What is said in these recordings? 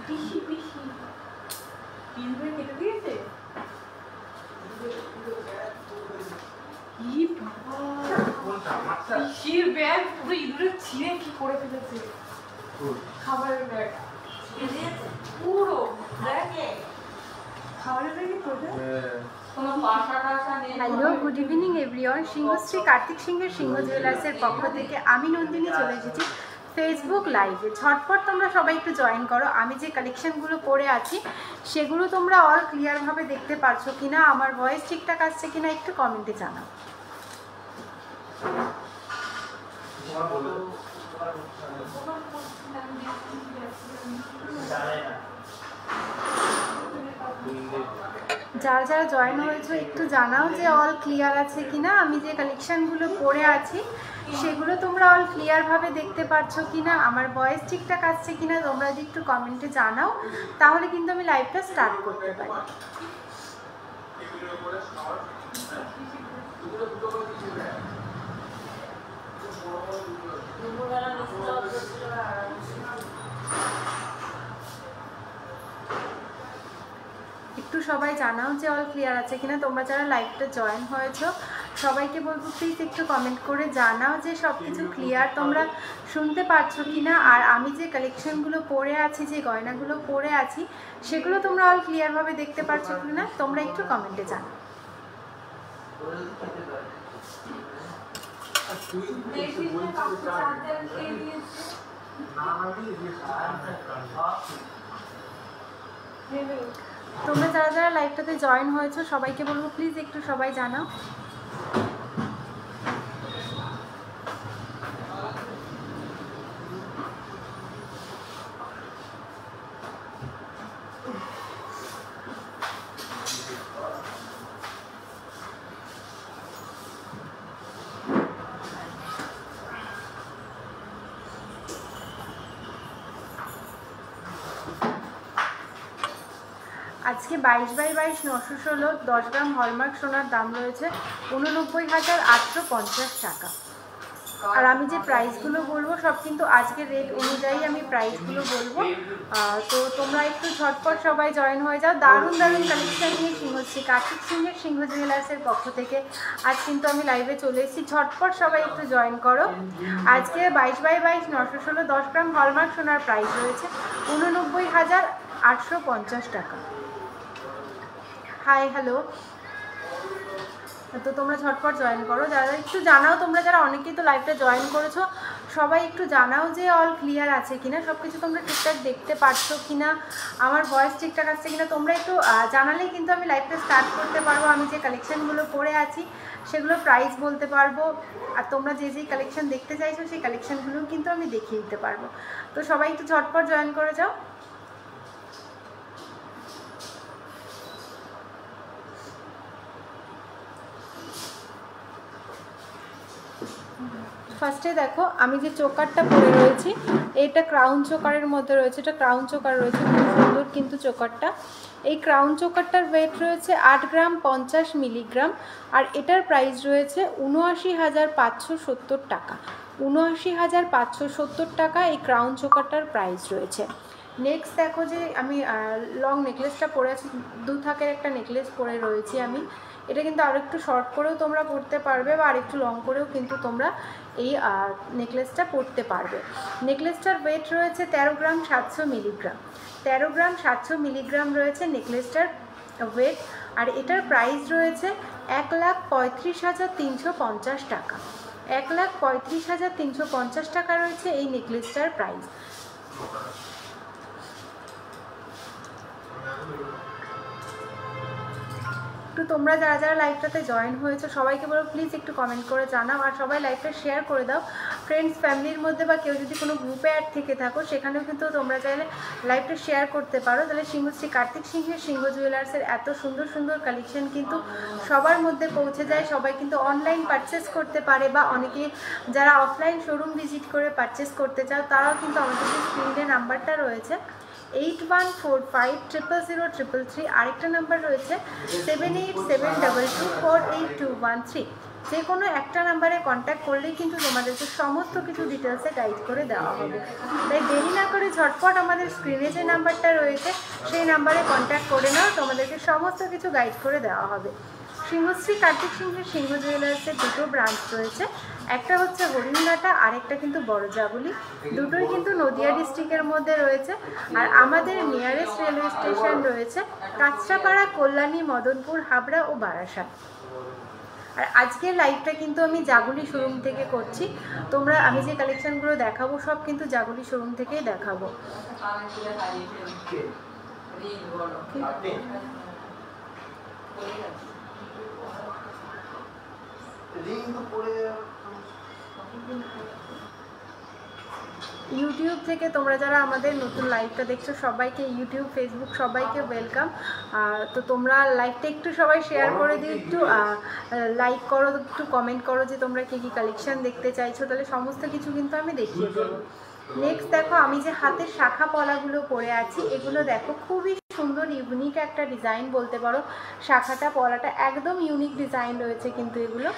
পিসি পিসি পিসবে কেটে দিয়েছে। কি বাবা, পিসির ব্যাগ পুরো ইঁদুরে ছিঁড়ে কি করে ফেলেছে। খাবারের ব্যাগ পুরো খাবারের ব্যাগে তোদের হ্যালো, গুড ইভিনিং এভরিওয়ান। সিংহশ্রী কার্তিক সিংহের সিংহ জুয়েলার্সের পক্ষ থেকে আমি নন্দিনী চলে এসেছি ফেসবুক লাইভে। ঝটপট তোমরা সবাই একটু জয়েন করো। আমি যে কালেকশনগুলো পরে আছি সেগুলো তোমরা অল ক্লিয়ারভাবে দেখতে পারছো কিনা, আমার ভয়েস ঠিকঠাক আসছে কিনা একটু কমেন্টে জানাও। যারা যারা জয়েন হয়েছে একটু জানাও যে অল ক্লিয়ার আছে কিনা, আমি যে কালেকশনগুলো পরে আছি সেগুলো তোমরা অল ক্লিয়ারভাবে দেখতে পাচ্ছ কিনা, আমার ভয়েস ঠিকঠাক আসছে কিনা তোমরা যদি একটু কমেন্টে জানাও তাহলে কিন্তু আমি লাইভটা স্টার্ট করতে পারি। একটু সবাই জানাও যে অল ক্লিয়ার আছে কিনা। তোমরা যারা লাইভটা জয়েন হয়েছো সবাইকে বলবো প্লিজ একটু কমেন্ট করে জানাও যে সব কিছু ক্লিয়ার তোমরা শুনতে পাচ্ছ কিনা, আর আমি যে কালেকশনগুলো পরে আছি, যে গয়নাগুলো পরে আছি সেগুলো তোমরা অল ক্লিয়ারভাবে দেখতে পাচ্ছ কিনা তোমরা একটু কমেন্টে জানাও। তোমরা যারা যারা লাইভটাতে জয়েন হয়েছো সবাইকে বলবো প্লিজ একটু সবাই জানাও। আজকে 22/22 916 10 গ্রাম হলমার্ক সোনার দাম রয়েছে 89,850 টাকা। আর আমি যে প্রাইসগুলো বলবো সব কিন্তু আজকের রেট অনুযায়ী আমি প্রাইসগুলো বলবো। তো তোমরা একটু ঝটপট সবাই জয়েন হয়ে যাও। দারুণ দারুণ কালেকশন নিয়ে সিংহশ্রী কার্তিক সিংহের সিংহ জুয়েলার্সের পক্ষ থেকে আজ কিন্তু আমি লাইভে চলে এসেছি। ঝটপট সবাই একটু জয়েন করো। আজকে 22/22 916 10 গ্রাম হলমার্ক সোনার প্রাইস রয়েছে 89,850 টাকা। হাই হ্যালো, তো তোমরা ঝটপট জয়েন করো। যারা একটু জানাও, তোমরা যারা অনেকেই তো লাইভটা জয়েন করেছো সবাই একটু জানাও যে অল ক্লিয়ার আছে কিনা, সব কিছু তোমরা ঠিকঠাক দেখতে পাচ্ছ কিনা, আমার ভয়েস ঠিকঠাক আসছে কিনা তোমরা একটু জানালেই কিন্তু আমি লাইভটা স্টার্ট করতে পারবো। আমি যে কালেকশানগুলো পরে আছি সেগুলো প্রাইস বলতে পারবো, আর তোমরা যে যেই কালেকশান দেখতে চাইছো সেই কালেকশানগুলোও কিন্তু আমি দেখিয়ে দিতে পারবো। তো সবাই একটু ঝটপট জয়েন করে যাও। ফার্স্টে দেখো আমি যে চোকারটা পরে রয়েছি এইটা ক্রাউন চোকারের মধ্যে রয়েছে, এটা ক্রাউন চোকার রয়েছে, খুব সুন্দর কিন্তু চোকারটা। এই ক্রাউন চোকারটার ওয়েট রয়েছে 8 গ্রাম 50 মিলিগ্রাম, আর এটার প্রাইস রয়েছে 79,570 টাকা। 79,570 টাকা এই ক্রাউন চোকারটার প্রাইস রয়েছে। নেক্সট দেখো যে আমি লং নেকলেসটা পরে আছি, 2 থাকের একটা নেকলেস পরে রয়েছি আমি। এটা কিন্তু আর একটু শর্ট করেও তোমরা পরতে পারবে বা আর একটু লং করেও কিন্তু তোমরা এই নেকলেসটা পরতে পারবে। নেকলেসটার ওয়েট রয়েছে 13 গ্রাম 700 মিলিগ্রাম। 13 গ্রাম 700 মিলিগ্রাম রয়েছে নেকলেসটার ওয়েট, আর এটার প্রাইস রয়েছে 1,35,350 টাকা। 1,35,350 টাকা রয়েছে এই নেকলেসটার প্রাইস। একটু তোমরা যারা যারা লাইভটাতে জয়েন হয়েছো সবাইকে বলো প্লিজ একটু কমেন্ট করে জানাও, আর সবাই লাইভটা শেয়ার করে দাও ফ্রেন্ডস ফ্যামিলির মধ্যে, বা কেউ যদি কোনো গ্রুপে অ্যাড থেকে থাকো সেখানেও কিন্তু তোমরা চাইলে লাইভটা শেয়ার করতে পারো। তাহলে সিংহশ্রী কার্তিক সিংহের সিংহ জুয়েলার্সের এত সুন্দর সুন্দর কালেকশন কিন্তু সবার মধ্যে পৌঁছে যায়। সবাই কিন্তু অনলাইন পারচেস করতে পারে, বা অনেকে যারা অফলাইন শোরুম ভিজিট করে পারচেস করতে চাও তারাও কিন্তু আমাদের যে স্ক্রিনে নাম্বারটা রয়েছে 8145000333, আরেকটা নাম্বার রয়েছে 7872248213, যে কোনো একটা নাম্বারে কন্ট্যাক্ট করলেই কিন্তু তোমাদেরকে সমস্ত কিছু ডিটেলসে গাইড করে দেওয়া হবে। তাই দেরি না করে ঝটপট আমাদের স্ক্রিনে যে নাম্বারটা রয়েছে সেই নাম্বারে কন্ট্যাক্ট করে নাও, তোমাদেরকে সমস্ত কিছু গাইড করে দেওয়া হবে। সিংহশ্রী কার্তিক সিংহের সিংহ জুয়েলার্সের দুটো ব্রাঞ্চ রয়েছে, একটা হচ্ছে হরিণঘাটা, আরেকটা কিন্তু বড়জাগুলি। দুটোই কিন্তু নদিয়া ডিস্ট্রিক্টের মধ্যে রয়েছে। আর আমাদের নিয়ারেস্ট রেলওয়ে স্টেশন রয়েছে কাঁচরাপাড়া, কল্যাণী, মদনপুর, হাবড়া ও বারাসাত। আর আজকের লাইভটা কিন্তু আমি জাগুলি শোরুম থেকে করছি। তোমরা আমি যে কালেকশনগুলো দেখাবো সব কিন্তু জাগুলি শোরুম থেকেই দেখাবো। ইউটিউব থেকে তোমরা যারা আমাদের নতুন লাইভটা দেখছো সবাইকে, ইউটিউব, ফেসবুক সবাইকে ওয়েলকাম। তো তোমরা লাইভটা একটু সবাই শেয়ার করে দিও, একটু লাইক করো, একটু কমেন্ট করো যে তোমরা কী কী কালেকশান দেখতে চাইছো, তাহলে সমস্ত কিছু কিন্তু আমি দেখিয়ে দেবো। নেক্সট দেখো আমি যে হাতের শাখা পলাগুলো পরে আছি, এগুলো দেখো খুবই সুন্দর ইউনিক একটা ডিজাইন বলতে পারো। শাখাটা পলাটা একদম ইউনিক ডিজাইন রয়েছে কিন্তু এগুলো।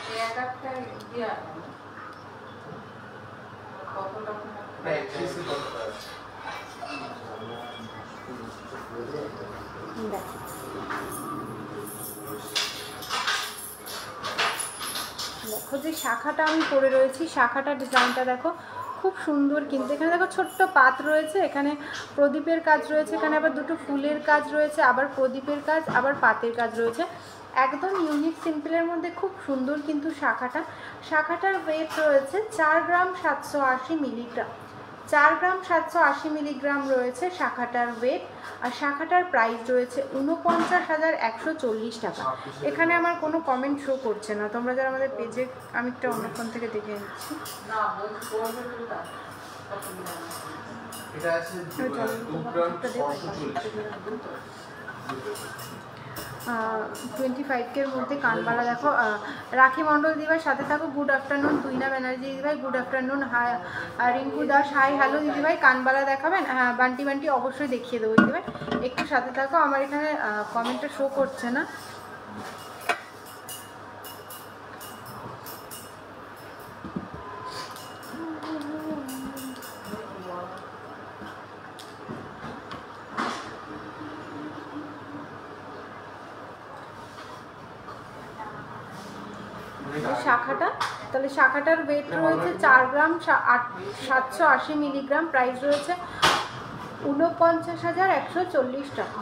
দেখো যে শাখাটা আমি পরে রয়েছি, শাখাটা ডিজাইনটা দেখো খুব সুন্দর কিন্তু। এখানে দেখো ছোট্ট পাত রয়েছে, এখানে প্রদীপের কাজ রয়েছে, এখানে আবার দুটো ফুলের কাজ রয়েছে, আবার প্রদীপের কাজ, আবার পাতের কাজ রয়েছে। একদম ইউনিক সিম্পলের মধ্যে খুব সুন্দর কিন্তু শাখাটা। শাখাটার ওয়েট রয়েছে 4 গ্রাম 780 মিলিগ্রাম। 4 গ্রাম 780 মিলিগ্রাম রয়েছে শাখাটার ওয়েট। আর শাখাটার প্রাইস রয়েছে 49,140 টাকা। এখানে আমার কোনো কমেন্ট শো করছে না, তোমরা যারা আমাদের পেজে, আমি একটা অন্য ফোন থেকে দেখে নিচ্ছি। 25-এর মধ্যে কানবালা দেখো। রাখি মণ্ডল দিদিভাই সাথে থাকো, গুড আফটারনুন। তুইনা ব্যানার্জি দিদিভাই good afternoon. Hi Rinku Das, hi hello দিদিভাই। কানবালা দেখাবেন? হ্যাঁ বান্টি বান্টি অবশ্যই দেখিয়ে দেবো দিদিভাই, একটু সাথে থাকো। আমার এখানে কমেন্টটা শো করছে না। শাখাটা, তাহলে শাখাটার ওয়েট রয়েছে 4 গ্রাম 780 মিলিগ্রাম। প্রাইস রয়েছে 49,140 টাকা।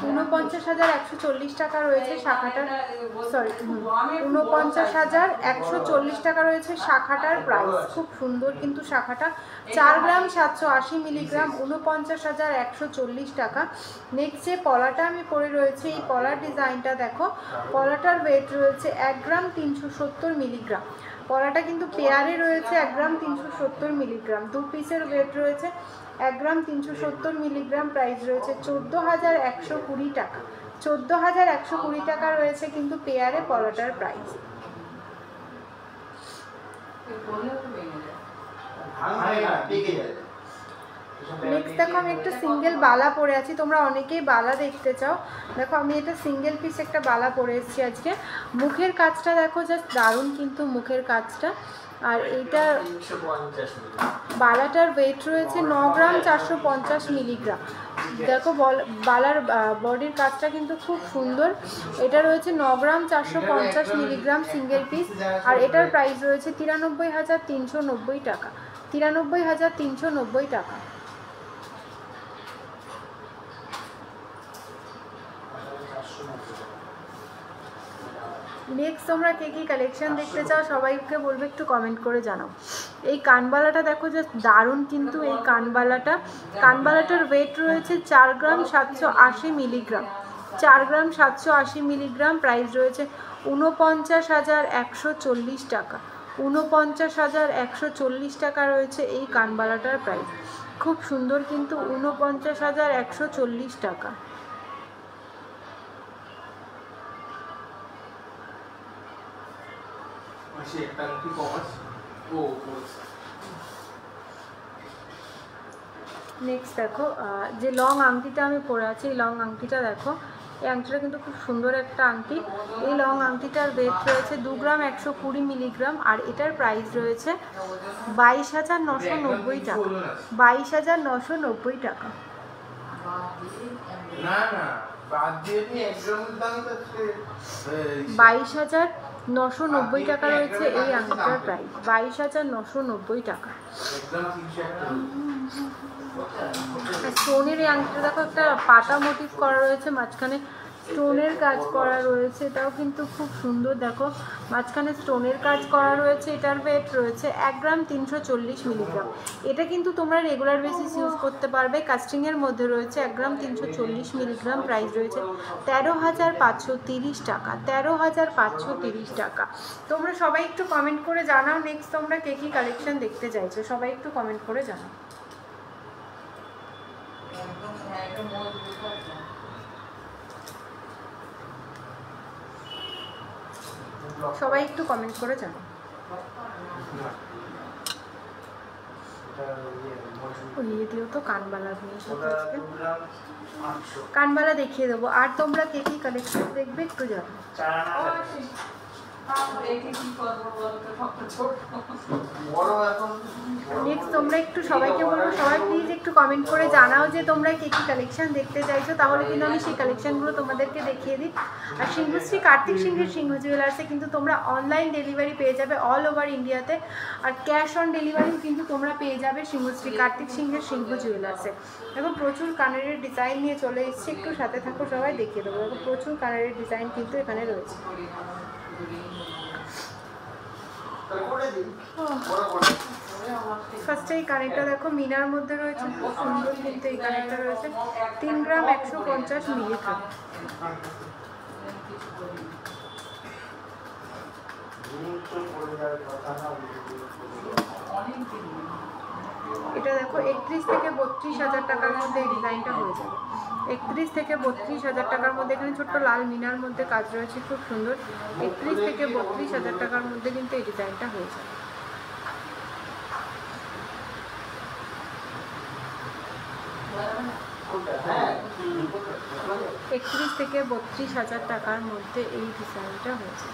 49,140 টাকা রয়েছে শাখাটার, সরি 49,140 টাকা রয়েছে শাখাটার প্রাইস। খুব সুন্দর কিন্তু শাখাটা, 4 গ্রাম 780 মিলিগ্রাম, 49,140 টাকা। নেক্সট যে পলাটা আমি পরে রয়েছে, এই পলার ডিজাইনটা দেখো। পলাটার ওয়েট রয়েছে 1 গ্রাম 370 মিলিগ্রাম। পলাটা কিন্তু পেয়ারে রয়েছে 1 গ্রাম 370 মিলিগ্রাম। 2 পিসের ওয়েট রয়েছে 1 গ্রাম 370 মিলিগ্রাম। প্রাইস রয়েছে 14,120 টাকা। 14,120 টাকা রয়েছে কিন্তু পেয়ারে পলাটার প্রাইস। নেক্সট দেখো আমি একটা সিঙ্গেল বালা পরে আছি, তোমরা অনেকেই বালা দেখতে চাও। দেখো আমি এটা সিঙ্গেল পিস একটা বালা পরে এসেছি আজকে। মুখের কাজটা দেখো জাস্ট দারুণ কিন্তু মুখের কাজটা। আর এইটা বালাটার ওয়েট রয়েছে 9 গ্রাম 450 মিলিগ্রাম। দেখো বালার বডির কাজটা কিন্তু খুব সুন্দর। এটা রয়েছে 9 গ্রাম 450 মিলিগ্রাম সিঙ্গেল পিস। আর এটার প্রাইস রয়েছে 93,390 টাকা। 93,390 টাকা। নেক্সট তোমরা কে কী কালেকশন দেখতে চাও সবাইকে বলবে একটু কমেন্ট করে জানাও। এই কানবালাটা দেখো যে দারুণ কিন্তু এই কানবালাটার ওয়েট রয়েছে 4 গ্রাম 780 মিলিগ্রাম। 4 গ্রাম 780 মিলিগ্রাম। প্রাইস রয়েছে 49,140 টাকা। 49,140 টাকা রয়েছে এই কানবালাটার প্রাইস। খুব সুন্দর কিন্তু 49,140 টাকা। নেক্সট দেখো যে লং আংটিটা আমি পরে আছি, এই লং আংটিটা দেখো এই আংটিটা কিন্তু খুব সুন্দর একটা আংটি। এই লং আংটিটার ওয়েট রয়েছে 2 গ্রাম 120 মিলিগ্রাম, আর এটার প্রাইস রয়েছে 22,990 টাকা। 22,990 টাকা। 22,990 টাকা রয়েছে এই আংটিটার প্রাইস, 22,990 টাকা। স্টোনের এই আংটিটা দেখো, একটা পাতা মোটিভ করা রয়েছে, মাঝখানে স্টোনের কাজ করা রয়েছে, এটাও কিন্তু খুব সুন্দর। দেখো মাঝখানে স্টোনের কাজ করা রয়েছে। এটার ওয়েট রয়েছে 1 গ্রাম 340 মিলিগ্রাম। এটা কিন্তু তোমরা রেগুলার বেসিস ইউজ করতে পারবে। কাস্টিংয়ের মধ্যে রয়েছে 1 গ্রাম 340 মিলিগ্রাম। প্রাইস রয়েছে 13,530 টাকা, 13,530 টাকা। তোমরা সবাই একটু কমেন্ট করে জানাও নেক্সট তোমরা কে কী কালেকশন দেখতে চাইছো, সবাই একটু কমেন্ট করে জানাও। সবাই একটু কমেন্ট করে জানাও। ইয়ে দিও তো কানবালা নিয়ে, কানবালা দেখিয়ে দেবো। আর তোমরা কে কী কালেকশন দেখবে একটু জানো। নেক্সট তোমরা একটু সবাইকে বলবো, সবাই প্লিজ একটু কমেন্ট করে জানাও যে তোমরা কে কী কালেকশন দেখতে চাইছো, তাহলে কিন্তু আমি সেই কালেকশনগুলো তোমাদেরকে দেখিয়ে দিই। আর সিংহশ্রী কার্তিক সিংহের সিংহ জুয়েলার্সে কিন্তু তোমরা অনলাইন ডেলিভারি পেয়ে যাবে অল ওভার ইন্ডিয়াতে, আর ক্যাশ অন ডেলিভারিও কিন্তু তোমরা পেয়ে যাবে সিংহশ্রী কার্তিক সিংহের সিংহ জুয়েলার্সে। এবং প্রচুর কানের ডিজাইন নিয়ে চলে এসেছি, একটু সাথে থাকো, সবাই দেখিয়ে দেবো। এবং প্রচুর কানের ডিজাইন কিন্তু এখানে রয়েছে। ফার্স্টে এই কানেরটা দেখো মিনার মধ্যে রয়েছে, খুব সুন্দর কিন্তু এই কানেরটা রয়েছে। 3 গ্রাম 150 মিলিগ্রাম। এটা দেখো 31 থেকে 32,000 টাকার মধ্যে এই ডিজাইনটা হয়ে যাবে। 31 থেকে 32,000 টাকার মধ্যে এখানে ছোট্ট লাল মিনার মধ্যে কাজ রয়েছে, খুব সুন্দর। 31 থেকে 32,000 টাকার মধ্যে কিন্তু এই ডিজাইনটা হয়ে যাবে। একত্রিশ থেকে 32,000 টাকার মধ্যে এই ডিজাইনটা হয়েছে।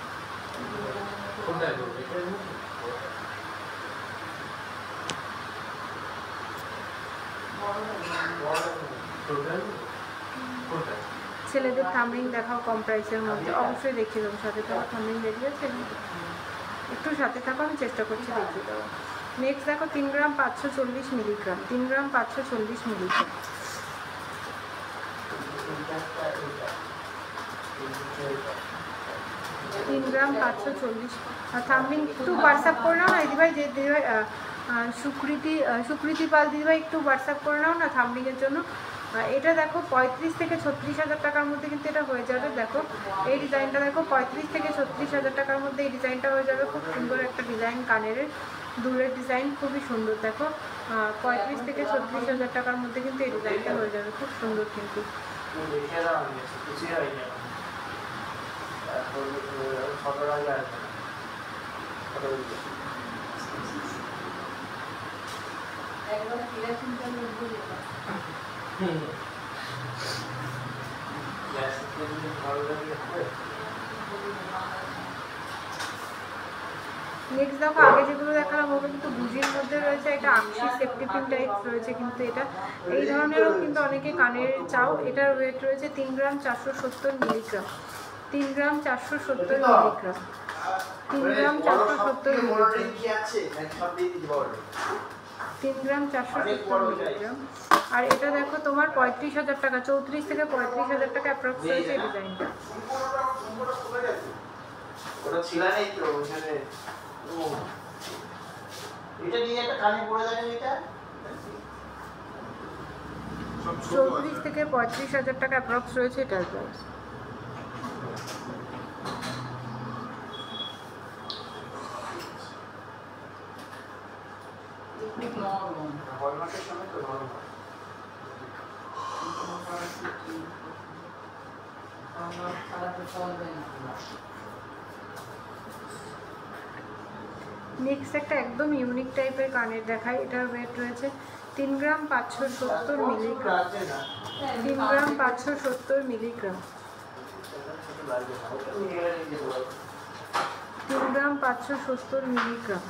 ছেলেদের থামরিং দেখাও কম প্রাইসের মধ্যে, অবশ্যই দেখিয়ে দেবো। সাথে থাকো, থামরিং রেডি আছে, একটু সাথে থাকো, আমি চেষ্টা করছি দেখিয়ে দেবো। নেক্সট দেখো 3 গ্রাম 540 মিলিগ্রাম। 3 গ্রাম 540 মিলিগ্রাম। 3 গ্রাম 540। থামরিং একটু হোয়াটসঅ্যাপ করে নাও না দিদিভাই, যে দিদিভাই সুকৃতি পাল দিদিভাই একটু হোয়াটসঅ্যাপ করে নাও না থামরিংয়ের জন্য। এটা দেখো 35 থেকে 36,000 টাকার মধ্যে কিন্তু এটা হয়ে যাবে। দেখো এই ডিজাইনটা দেখো 35 থেকে 36,000 টাকার মধ্যে এই ডিজাইনটা হয়ে যাবে। খুব সুন্দর একটা ডিজাইন, কানের দুলের ডিজাইন খুবই সুন্দর। দেখো 35 থেকে 36,000 টাকার মধ্যে কিন্তু এই ডিজাইনটা হয়ে যাবে, খুব সুন্দর কিন্তু। নেক্সট দেখো আগে যেগুলো দেখালাম ওগুলো কিন্তু বুঝির মধ্যে রয়েছে, এটা আকশি সেফটি পিন টাইপ রয়েছে কিন্তু এটা এই ধরনেরও কিন্তু অনেকে কানের চাও। এটার ওয়েট রয়েছে 3 গ্রাম 470 মিলিগ্রাম। 3 গ্রাম 470 মিলিগ্রাম। 3 গ্রাম 470 মিলিগ্রাম। 3 গ্রাম 470 মিলিগ্রাম। আর এটা দেখো তোমার 35,000 টাকা, 34 থেকে 35,000 টাকা অ্যাপ্রক্স রয়েছে এই ডিজাইনটা। ওটা ছিল না এই তো ওখানে, এটা নিয়ে একটা কানে পড়ে যায় এটা। 34 থেকে 35,000 টাকা অ্যাপ্রক্স রয়েছে এটার প্রাইস। হলমার্কের সময় তো নরম হয়। নেক্সট একটা একদম ইউনিক টাইপের কানের দেখায়। এটার ওয়েট রয়েছে 3 গ্রাম 570 মিলিগ্রাম। 3 গ্রাম 570 মিলিগ্রাম। 3 গ্রাম 570 মিলিগ্রাম।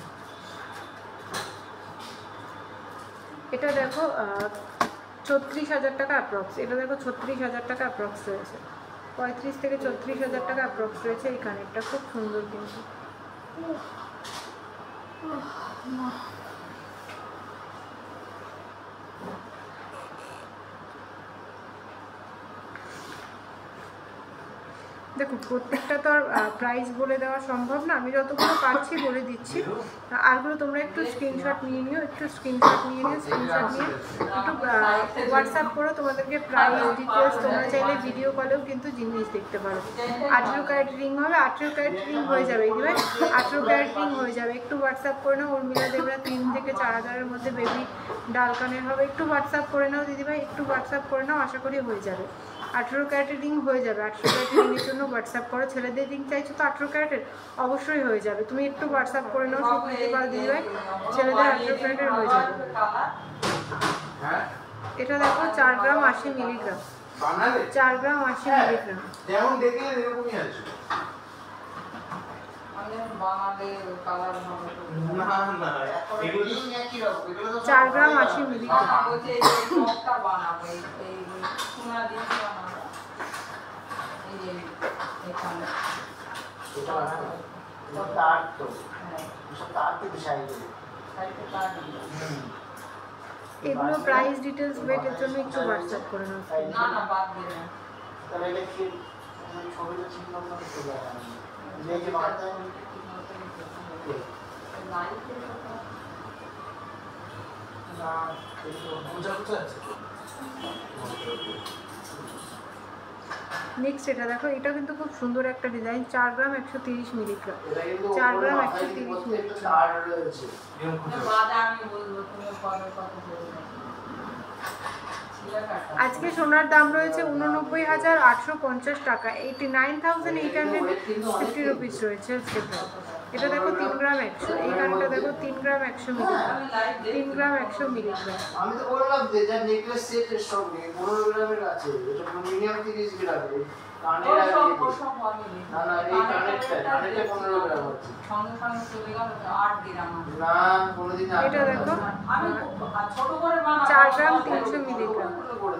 এটা দেখো 36,000 টাকা অ্যাপ্রক্স। এটা দেখো 36,000 টাকা অ্যাপ্রক্স রয়েছে, 35 থেকে 36,000 টাকা অ্যাপ্রক্স রয়েছে এই কানেরটা। খুব সুন্দর কিন্তু। দেখো প্রত্যেকটা তো আর প্রাইস বলে দেওয়া সম্ভব না, আমি যতগুলো পারছি বলে দিচ্ছি। আরগুলো তোমরা একটু স্ক্রিনশট নিয়ে নিও, স্ক্রিনশট নিয়ে একটু হোয়াটসঅ্যাপ করো তোমাদেরকে প্রাইস ডিটেলস। তোমরা চাইলে ভিডিও কলেও কিন্তু জিনিস দেখতে পারো। 18 ক্যারেট রিং হবে, 18 ক্যারেট রিং হয়ে যাবে, এগুলো 18 ক্যারেট রিং হয়ে যাবে। একটু হোয়াটসঅ্যাপ করে নাও। উর্মিলা দেবরা 3 থেকে 4,000-এর মধ্যে বেবি ডাল কানের হবে। একটু হোয়াটসঅ্যাপ করে নাও দিদিভাই, একটু হোয়াটসঅ্যাপ করে নাও, আশা করি হয়ে যাবে। 18 ক্যারেটের রিং হয়ে যাবে। 18 ক্যারেটের রিংয়ের জন্য হোয়াটসঅ্যাপ করো। ছেলেদের রিং চাইছো তো 18 ক্যারেটের, অবশ্যই হয়ে যাবে। তুমি একটু হোয়াটসঅ্যাপ করে নাও, সব দিতে পারো দিদিভাই, ছেলেদের 18 ক্যারেটের হয়ে যাবে। এটা দেখো 4 গ্রাম 80 মিলিগ্রাম, 4 গ্রাম 80 মিলিগ্রাম। যেমন দেখলে এরকমই আছে। চার গ্রাম 80 মিলিগ্রাম। এগুলো প্রাইস ডিটেলস ওয়েটের জন্য একটু হোয়াটসঅ্যাপ করে নাও। নেক্সট এটা দেখো, এটা কিন্তু খুব সুন্দর একটা ডিজাইন। 4 গ্রাম 130 মিলিগ্রাম, 4 গ্রাম 130 মিলিগ্রাম। আজকে সোনার দাম রয়েছে 89,850 টাকা, 89,850 রুপিস রয়েছে আজকে। এটা দেখো 3 গ্রাম 100, এই গানটা দেখো 3 গ্রাম 100 মিলিগ্রাম, 3 গ্রাম 100 মিলিগ্রাম। আমি তো বললাম যে যা নেকলেস সেটের সঙ্গে 15 গ্রামের আছে, এটা মিনিমাম 30 গ্রাম। কানের আছে না না, এই কানেরটা 15 গ্রাম আছে, সঙ্গে সঙ্গে চলে গেল 8 গ্রাম না কোনদিন। এটা দেখো আমি ছোট করে বানাবো 4 গ্রাম 300 মিলিগ্রাম,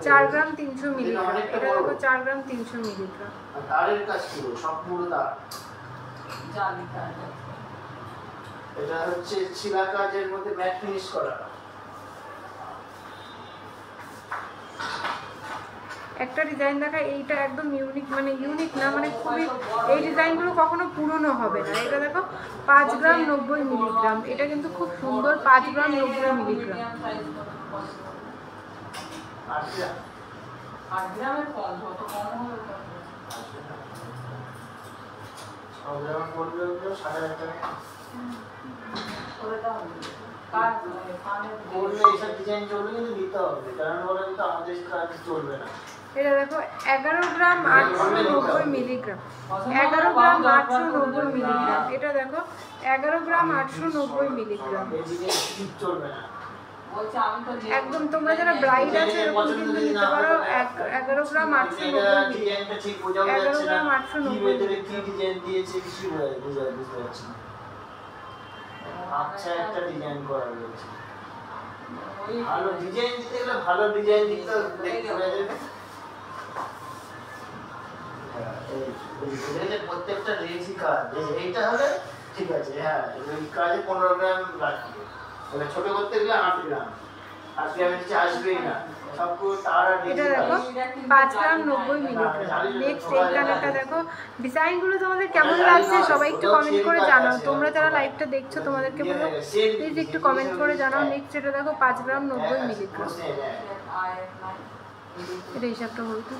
4 গ্রাম 300 মিলিগ্রাম। এটা দেখো 4 গ্রাম 300 মিলিগ্রাম। আর তারের কাজ পুরো সম্পূর্ণ তার জালি তার। এটা হচ্ছে ছিলা কাজের মধ্যে ম্যাট ফিনিশ করা। একটা ডিজাইন দেখা, এইটা একদম ইউনিক, মানে ইউনিক না মানে খুবই, এই ডিজাইনগুলো কখনো পুরনো হবে না। এটা দেখো 5 গ্রাম 90 মিলিগ্রাম, এটা কিন্তু খুব সুন্দর। 5 গ্রাম 90 মিলিগ্রাম। এটা দেখো 11 গ্রাম 890 মিলিগ্রাম, 11 গ্রাম 890 মিলিগ্রাম। এটা দেখো 11 গ্রাম 890 মিলিগ্রাম। একদম তোমরা যারা ব্রাইড আছে এরকম কিন্তু নিতে পারো। 11 গ্রাম 890 মিলিগ্রাম, 11 গ্রাম 890। আচ্ছা একটা ডিজাইন করা রয়েছে, ভালো ডিজাইন দিতে গেলে ভালো ডিজাইন দিতে দেখতে হবে। এই প্রত্যেকটা রেজি কাজ, এইটা হলে ঠিক আছে। হ্যাঁ এই কাজে 15 গ্রাম লাগবে, তাহলে ছোট করতে গেলে 8 গ্রাম, 8 গ্রামের নিচে আসবেই না। এটা দেখো 5 গ্রাম 90 মিলিগ্রাম। নেক্সট এই কানেরটা দেখো, ডিজাইনগুলো তোমাদের কেমন লাগছে সবাই একটু কমেন্ট করে জানাও। তোমরা যারা লাইভটা দেখছো তোমাদেরকে বলো প্লিজ একটু কমেন্ট করে জানাও। নেক্সট এটা দেখো 5 গ্রাম 90 মিলিগ্রাম। এটা হিসাবটা বলতো।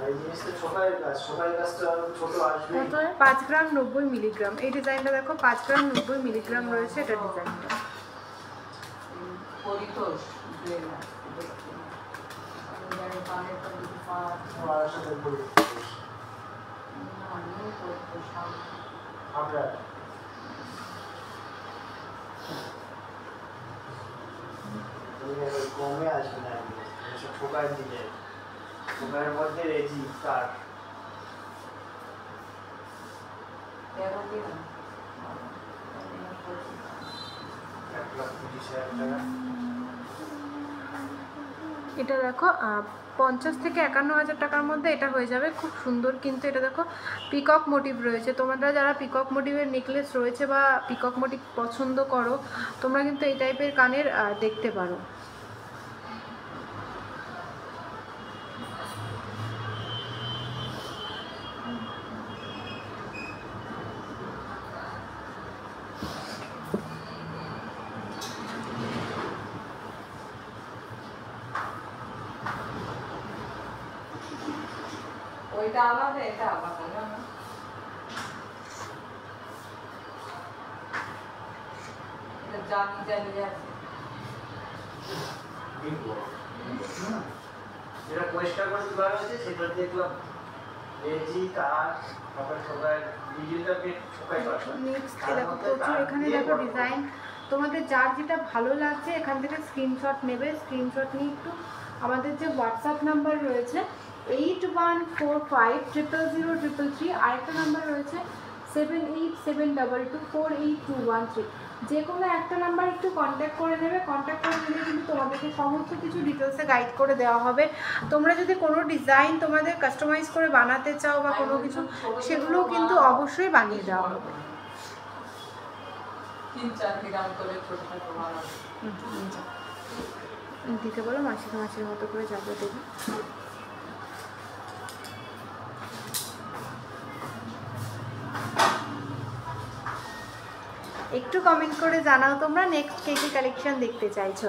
এই জিনিসটা ছোটার কাজ, ছোটার কাজটা ছোট আসবে। 5 গ্রাম 90 মিলিগ্রাম। এই ডিজাইনটা দেখো 5 গ্রাম 90 মিলিগ্রাম রয়েছে এটা ডিজাইনটা। কমে আসবে না একদম, এসব ফোকার ডিজাইন, ফোকারের মধ্যে রেজি কাট। 1,20,000 টাকা। এটা দেখো 50 থেকে 51,000 টাকার মধ্যে এটা হয়ে যাবে, খুব সুন্দর। কিন্তু এটা দেখো পিকক মোটিভ রয়েছে, তোমরা যারা পিকক মোটিভের নেকলেস রয়েছে বা পিকক মোটিভ পছন্দ করো তোমরা কিন্তু এই টাইপের কানের দেখতে পারো। ওইটা আলাদা, এটা আলাদা না? এটা জানি জানি আছে। যেটা পরিষ্কার করে তোলা হয়েছে সেটা দেখলাম রেজি কাট, তারপর সবাই ডিজিটালকে ফোকাস করছে। নেক্সট দেখো প্রচুর এখানে দেখো ডিজাইন, তোমাদের যার যেটা ভালো লাগছে এখান থেকে স্ক্রিনশট নেবে। স্ক্রিনশট নিয়ে একটু আমাদের যে হোয়াটসঅ্যাপ নাম্বার রয়েছে 8145000333, আরেকটা নাম্বার রয়েছে 7872248213, যে কোনো একটা নাম্বার একটু কন্ট্যাক্ট করে নেবে। কন্ট্যাক্ট করে নিলে কিন্তু তোমাদেরকে সমস্ত কিছু ডিটেলসে গাইড করে দেওয়া হবে। তোমরা যদি কোনো ডিজাইন তোমাদের কাস্টমাইজ করে বানাতে চাও বা কোনো কিছু, সেগুলোও কিন্তু অবশ্যই বানিয়ে দেওয়া হবে। 3-4 গ্রাম করে ছোট ছোট বানাবো। দিতে বলো, মাসির মতো করে যাবে দেবে। একটু কমেন্ট করে জানাও তোমরা নেক্সট কে কি কালেকশন দেখতে চাইছো।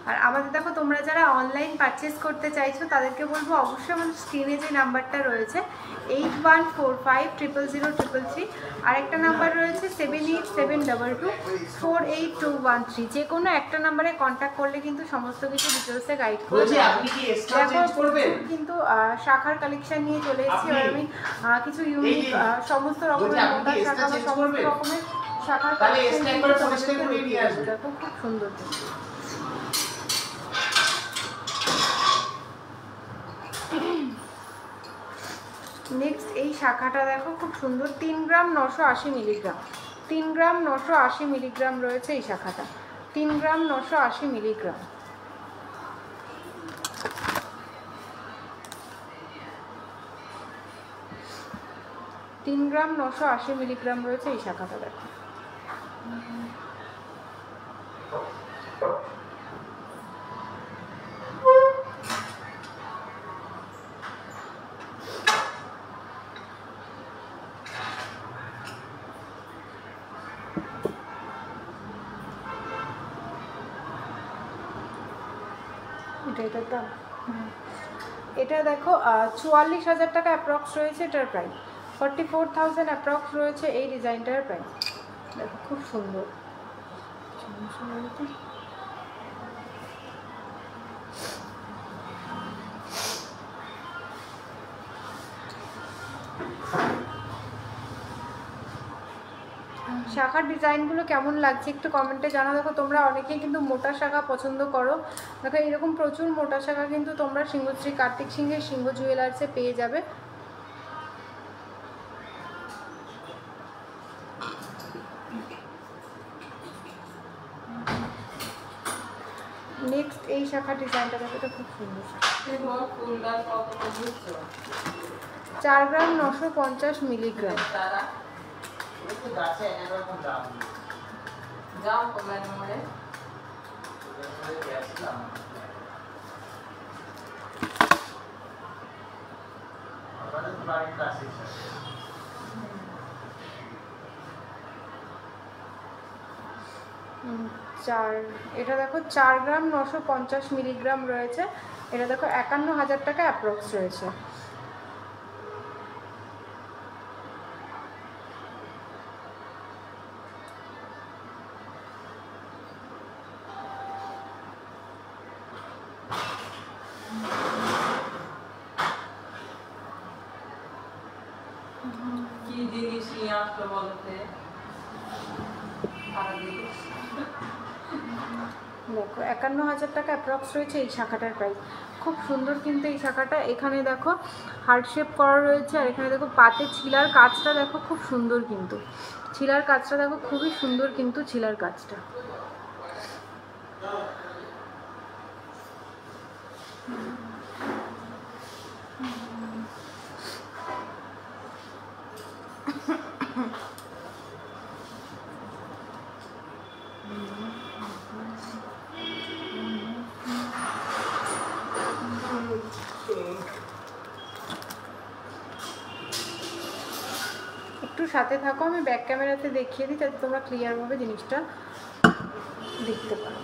আর আমাদের দেখো তোমরা যারা অনলাইন পারচেস করতে চাইছো তাদেরকে বলবো অবশ্যই আমাদের স্ক্রিনে যে নাম্বারটা রয়েছে 8145000333, আরেকটা নাম্বার রয়েছে 7872248213, যে কোনো একটা নাম্বারে কন্ট্যাক্ট করলে কিন্তু সমস্ত কিছু ডিটেলসে গাইড করে কিন্তু শাখার কালেকশন নিয়ে চলে এসেছি। আর আমি কিছু ইউনিক সমস্ত রকমের মোটা শাখা বা সমস্ত রকমের শাখার কালেকশন খুব সুন্দর। নেক্সট এই শাখাটা দেখো খুব সুন্দর, 3 গ্রাম 980 মিলিগ্রাম, 3 গ্রাম 980 মিলিগ্রাম রয়েছে এই শাখাটা, 3 গ্রাম 980 মিলিগ্রাম। তিন গ্রাম 980 মিলিগ্রাম রয়েছে এই শাখাটা দেখো। এটার দাম এটা দেখো 44,000 টাকা অ্যাপ্রক্স রয়েছে এটার প্রাইস, 44,000 অ্যাপ্রক্স রয়েছে এই ডিজাইনটার প্রাইস। দেখো খুব সুন্দর। শাখার ডিজাইনগুলো কেমন লাগছে একটু কমেন্টে জানাও। দেখো তোমরা অনেকেই কিন্তু মোটা শাখা পছন্দ করো, দেখো এরকম প্রচুর মোটা শাখা কিন্তু তোমরা সিংহশ্রী কার্তিক সিংহের সিংহ জুয়েলার্সে পেয়ে যাবে। নেক্সট এই শাখা ডিজাইনটা দেখো, এটা খুব সুন্দর। 4 গ্রাম 950 মিলিগ্রাম। এটা দেখো 4 গ্রাম 950 মিলিগ্রাম রয়েছে, এটা দেখো 51,000 টাকা অ্যাপ্রক্স রয়েছে। কি জিনিস নিয়ে আসলো বলতে দেখো 51,000 টাকা অ্যাপ্রক্স রয়েছে এই শাখাটার প্রাইস। খুব সুন্দর কিন্তু এই শাখাটা। এখানে দেখো হার্ট শেপ করা রয়েছে, আর এখানে দেখো পাতে ছিলার কাজটা দেখো খুব সুন্দর, কিন্তু ছিলার কাজটা দেখো খুবই সুন্দর, কিন্তু ছিলার কাজটা। একটু সাথে থাকো, আমি ব্যাক ক্যামেরাতে দেখিয়ে দিই যাতে তোমরা ক্লিয়ারভাবে জিনিসটা দেখতে পারো।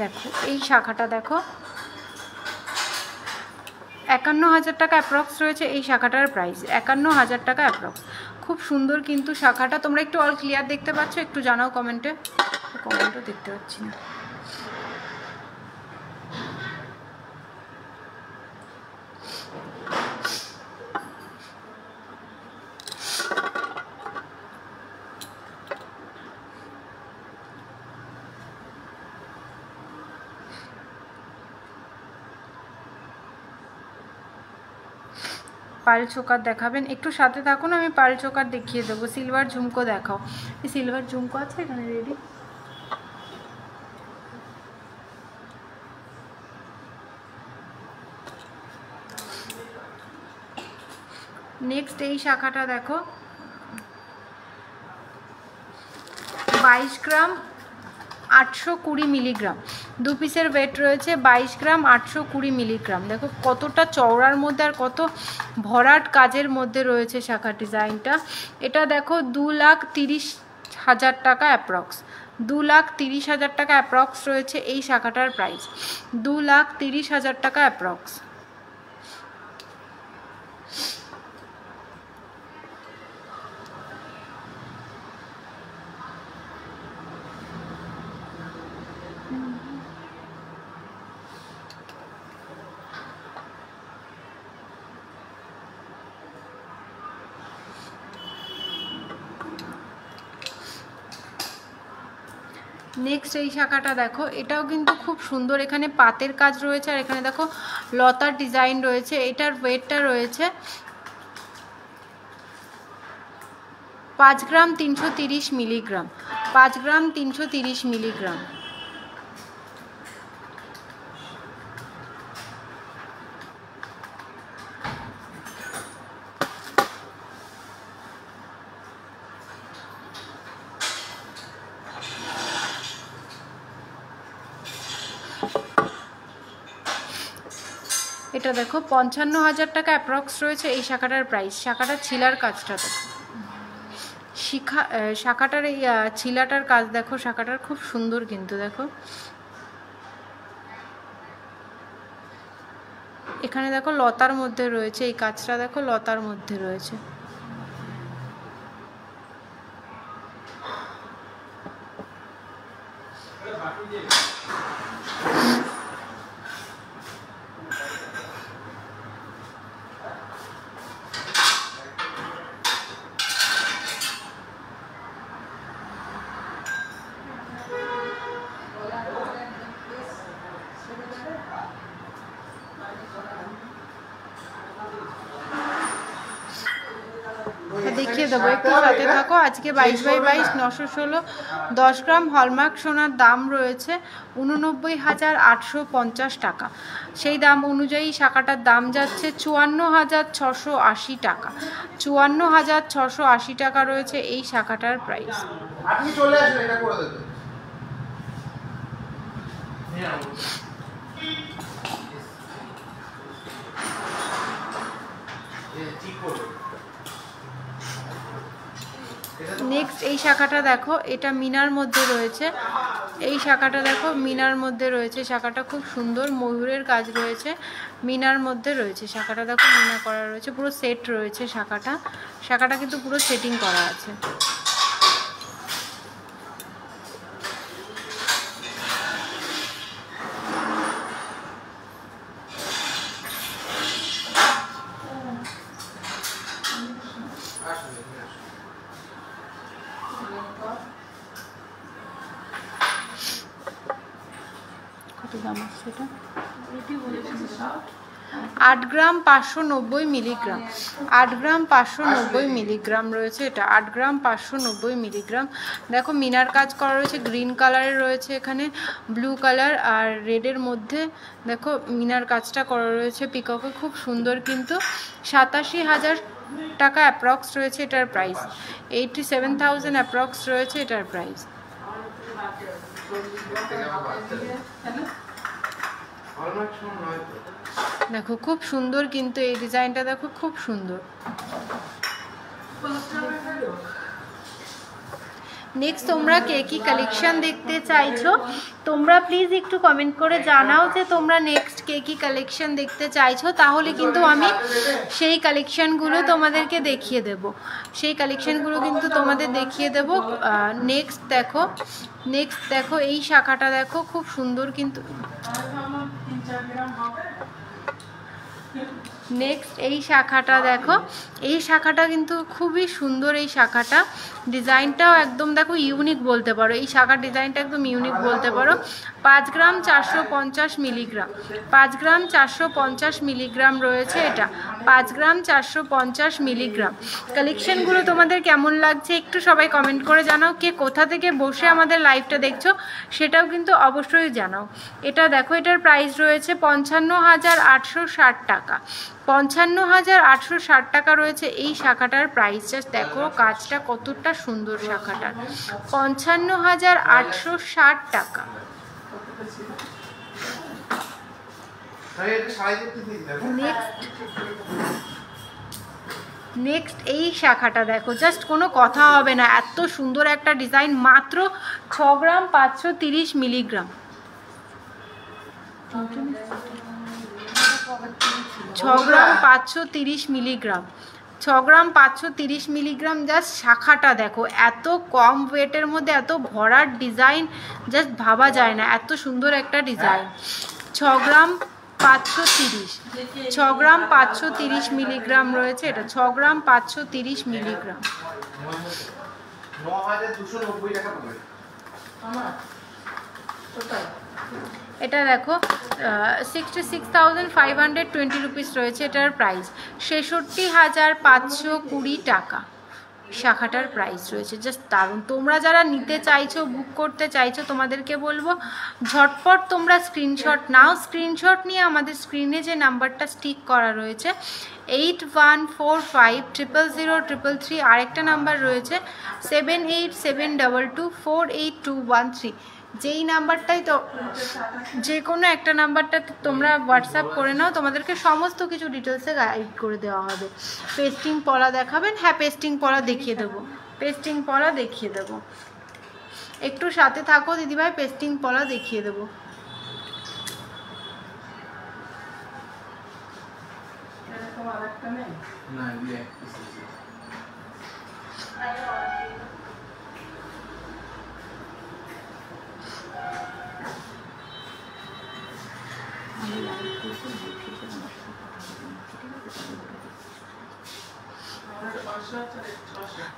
দেখো এই শাখাটা দেখো 51,000 টাকা অ্যাপ্রক্স রয়েছে এই শাখাটার প্রাইস। 51,000 টাকা অ্যাপ্রক্স। খুব সুন্দর কিন্তু শাখাটা। তোমরা একটু অল ক্লিয়ার দেখতে পাচ্ছ? একটু জানাও কমেন্টে। কমেন্টও দেখতে পাচ্ছি না। পাল চোকার দেখাবেন? একটু সাথে থাকুন, আমি পাল চোকার দেখিয়ে দেবো। সিলভার ঝুমকো দেখাও। এই সিলভার ঝুমকো আছে এখানে রেডি। নেক্সট এই শাখাটা দেখো 22 গ্রাম 820 মিলিগ্রাম। 2 পিসের ওয়েট রয়েছে 22 গ্রাম 820 মিলিগ্রাম। দেখো কতটা চওড়ার মধ্যে আর কত ভরাট কাজের মধ্যে রয়েছে শাখা ডিজাইনটা। এটা দেখো 2,30,000 টাকা অ্যাপ্রক্স। 2,30,000 টাকা অ্যাপ্রক্স রয়েছে এই শাখাটার প্রাইস। 2,30,000 টাকা অ্যাপ্রক্স। নেক্সট এই শাখাটা দেখো, এটাও কিন্তু খুব সুন্দর। এখানে পাতের কাজ রয়েছে আর এখানে দেখো লতার ডিজাইন রয়েছে। এটার ওয়েটটা রয়েছে 5 গ্রাম 330 মিলিগ্রাম। 5 গ্রাম 330 মিলিগ্রাম। এটা দেখো 55,000 টাকা অ্যাপ্রক্স রয়েছে এই শাখাটার প্রাইস। শাখাটার ছিলার কাজটা দেখো, শাখাটার এই ছিলাটার কাজ দেখো, শাখাটার খুব সুন্দর কিন্তু। দেখো এখানে দেখো লতার মধ্যে রয়েছে এই কাজটা, দেখো লতার মধ্যে রয়েছে। দেখিয়ে দেবো, একটু সাথে থাকো। আজকে 22/22 916 10 গ্রাম হলমার্ক সোনার দাম রয়েছে 89,850 টাকা। সেই দাম অনুযায়ী শাখাটার দাম যাচ্ছে 54,680 টাকা। 54,680 টাকা রয়েছে এই শাখাটার প্রাইস। আপনি চলে আসবেন, এটা করে দেবেন। নেক্সট এই শাখাটা দেখো, এটা মিনার মধ্যে রয়েছে। এই শাখাটা দেখো মিনার মধ্যে রয়েছে। শাখাটা খুব সুন্দর, ময়ূরের কাজ রয়েছে, মিনার মধ্যে রয়েছে। শাখাটা দেখো মিনা করা রয়েছে, পুরো সেট রয়েছে শাখাটা। শাখাটা কিন্তু পুরো সেটিং করা আছে। গ্রাম আছে এটা? 8 গ্রাম 590 মিলিগ্রাম, 8 গ্রাম 590 মিলিগ্রাম রয়েছে এটা, 8 গ্রাম 590 মিলিগ্রাম। দেখো মিনার কাজ করা রয়েছে, গ্রিন কালারের রয়েছে, এখানে ব্লু কালার আর রেডের মধ্যে দেখো মিনার কাজটা করা রয়েছে পিককে, খুব সুন্দর। কিন্তু 87,000 টাকা অ্যাপ্রক্স রয়েছে এটার প্রাইস, 87,000 অ্যাপ্রক্স রয়েছে এটার প্রাইস। দেখো খুব সুন্দর, কিন্তু এই ডিজাইনটা দেখো খুব সুন্দর। নেক্সট তোমরা কে কি কালেকশন দেখতে চাইছো তোমরা প্লিজ একটু কমেন্ট করে জানাও যে তোমরা নেক্সট কে কি কালেকশন দেখতে চাইছো, তাহলে কিন্তু আমি সেই কালেকশনগুলো তোমাদেরকে দেখিয়ে দেব, সেই কালেকশনগুলো কিন্তু তোমাদের দেখিয়ে দেব। নেক্সট দেখো এই শাখাটা দেখো খুব সুন্দর, কিন্তু নেক্সট এই শাখাটা দেখো, এই শাখাটা কিন্তু খুবই সুন্দর। এই শাখাটা ডিজাইনটাও একদম দেখো ইউনিক বলতে পারো, এই শাখার ডিজাইনটা একদম ইউনিক বলতে পারো। 5 গ্রাম 450 মিলিগ্রাম, 5 গ্রাম 450 মিলিগ্রাম রয়েছে এটা, 5 গ্রাম 450 মিলিগ্রাম। কালেকশনগুলো তোমাদের কেমন লাগছে একটু সবাই কমেন্ট করে জানাও। কে কোথা থেকে বসে আমাদের লাইভটা দেখছো সেটাও কিন্তু অবশ্যই জানাও। এটা দেখো এটার প্রাইস রয়েছে 55,860 টাকা, 55,860 টাকা রয়েছে এই শাখাটার প্রাইস। জাস্ট দেখো কাজটা কতটা সুন্দর শাখাটার, 55,860 টাকা। নেক্সট এই শাখাটা দেখো, জাস্ট কোনো কথা হবে না, এত সুন্দর একটা ডিজাইন, মাত্র 6 গ্রাম 530 মিলিগ্রাম, 6 গ্রাম 530 মিলিগ্রাম, 6 গ্রাম 530 মিলিগ্রাম। জাস্ট শাখাটা দেখো, এত কম ওয়েটের মধ্যে এত ভরার ডিজাইন জাস্ট ভাবা যায় না, এত সুন্দর একটা ডিজাইন। 6 গ্রাম 530, 6 গ্রাম 530 মিলিগ্রাম রয়েছে এটা, 6 গ্রাম 530 মিলিগ্রাম। 9,290 টাকা পড়বে এটা দেখো 66,520 রুপিস রয়েছে এটার প্রাইস, 66,520 টাকা শাখাটার প্রাইস রয়েছে। জাস্ট দারুণ। তোমরা যারা নিতে চাইছো, বুক করতে চাইছো, তোমাদেরকে বলবো ঝটপট তোমরা স্ক্রিনশট নাও, স্ক্রিনশট নিয়ে আমাদের স্ক্রিনে যে নাম্বারটা স্টিক করা রয়েছে 8145000333, আরেকটা নাম্বার রয়েছে 7872248213, যেই নাম্বারটাই তো যে কোনো একটা নাম্বারটাতে তোমরা হোয়াটসঅ্যাপ করে নাও, তোমাদেরকে সমস্ত কিছু ডিটেলসে গাইড করে দেওয়া হবে। পেস্টিং পলা দেখাবেন? হ্যাঁ পেস্টিং পলা দেখিয়ে দেবো, পেস্টিং পলা দেখিয়ে দেবো, একটু সাথে থাকো দিদিভাই, পেস্টিং পলা দেখিয়ে দেবো।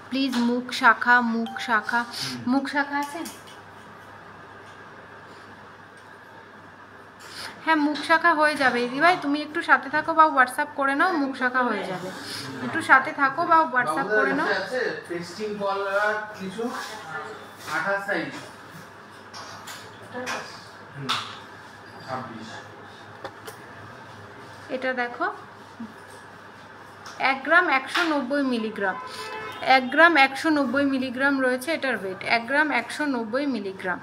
প্লিজ মুখ শাখা, মুখ শাখা, মুখ শাখা আছে? হ্যাঁ মুখ শাখা হয়ে যাবে দিদিভাই, তুমি একটু সাথে থাকো বা হোয়াটসঅ্যাপ করে নাও, মুখ শাখা হয়ে যাবে। একটু সাথে থাকো বা হোয়াটসঅ্যাপ করে নাও। পেস্টিং পলা কিছু 28 সাইজ 26। এটা দেখো 1 গ্রাম 190 মিলিগ্রাম, 1 গ্রাম 190 মিলিগ্রাম রয়েছে এটার ওয়েট, 1 গ্রাম 190 মিলিগ্রাম।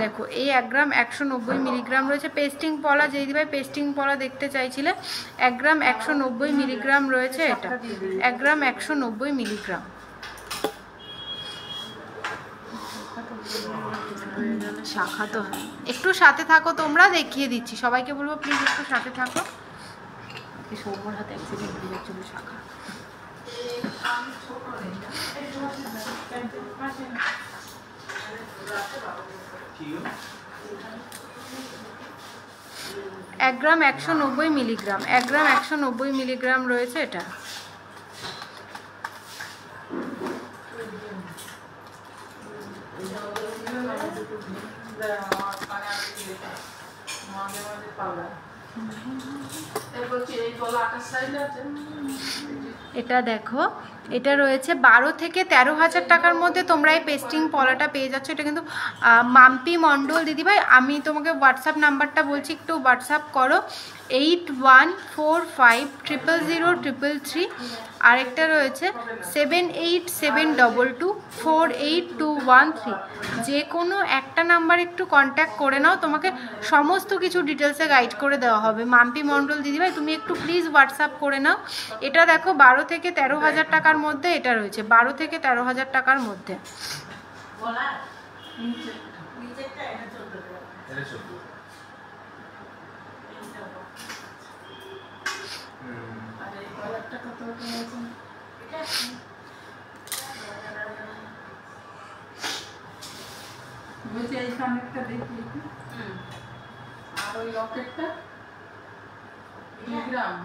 দেখো এই 1 গ্রাম 190 মিলিগ্রাম রয়েছে। পেস্টিং পলা, যেই দিভাই পেস্টিং পলা দেখতে চাইছিলে, 1 গ্রাম 190 মিলিগ্রাম রয়েছে এটা, 1 গ্রাম 190 মিলিগ্রাম। শাখা তো হ্যাঁ, একটু সাথে থাকো তোমরা, দেখিয়ে দিচ্ছি সবাইকে, বলবো প্লিজ একটু সাথে থাকো। সৌম্যর হাতে অ্যাক্সিডেন্ট হয়ে যাচ্ছিল শাখা। এক গ্রাম 190 মিলিগ্রাম, 1 গ্রাম 190 মিলিগ্রাম রয়েছে এটা। মাঝে মাঝে পাওয়া এই বলছি এই গলা 28 সাইজ আছে। এটা দেখো, এটা রয়েছে 12 থেকে 13,000 টাকার মধ্যে তোমরা এই পেস্টিং পলাটা পেয়ে যাচ্ছ। এটা কিন্তু মাম্পি মণ্ডল দিদিভাই, আমি তোমাকে হোয়াটসঅ্যাপ নাম্বারটা বলছি, একটু হোয়াটসঅ্যাপ করো 8145000333। আরেকটা রয়েছে 7872248213। যে কোনো একটা নাম্বার একটু কন্ট্যাক্ট করে নাও, তোমাকে সমস্ত কিছু ডিটেলসে গাইড করে দেওয়া হবে। মাম্পি মণ্ডল দিদিভাই তুমি একটু প্লিজ হোয়াটসঅ্যাপ করে নাও। এটা দেখো 12 থেকে 13,000 টাকার মধ্যে এটা রয়েছে, 12 থেকে 13,000 টাকার মধ্যে। বলছি এই কানেরটা দেখি, আর ওই লকেটটা গ্রাম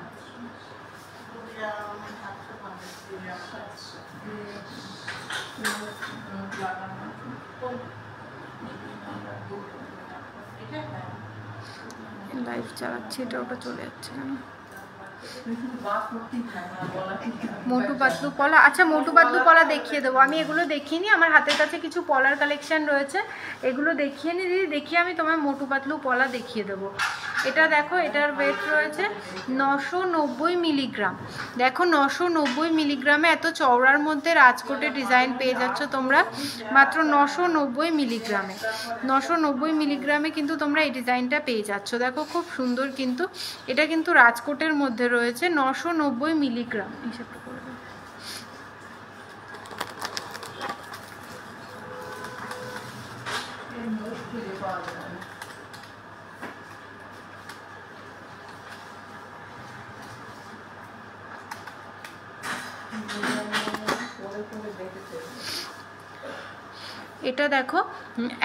লাইভ চালাচ্ছি, এটা ওটা চলে যাচ্ছে কেন? মোটু পাতলু পলা, আচ্ছা মোটু পাতলু পলা দেখিয়ে দেবো। আমি এগুলো দেখিনি, আমার হাতের কাছে কিছু পলার কালেকশন রয়েছে, এগুলো দেখিয়ে নি দিদি, দেখিয়ে আমি তোমার মোটু পাতলু পলা দেখিয়ে দেবো। এটা দেখো, এটার ওয়েট রয়েছে 990 মিলিগ্রাম। দেখো 990 মিলিগ্রামে এত চওড়ার মধ্যে রাজকোটের ডিজাইন পেয়ে যাচ্ছ তোমরা মাত্র 990 মিলিগ্রামে। 990 মিলিগ্রামে কিন্তু তোমরা এই ডিজাইনটা পেয়ে যাচ্ছ। দেখো খুব সুন্দর, কিন্তু এটা কিন্তু রাজকোটের মধ্যে রয়েছে 990 মিলিগ্রাম। হিসাবটা করে দেবো। এটা দেখো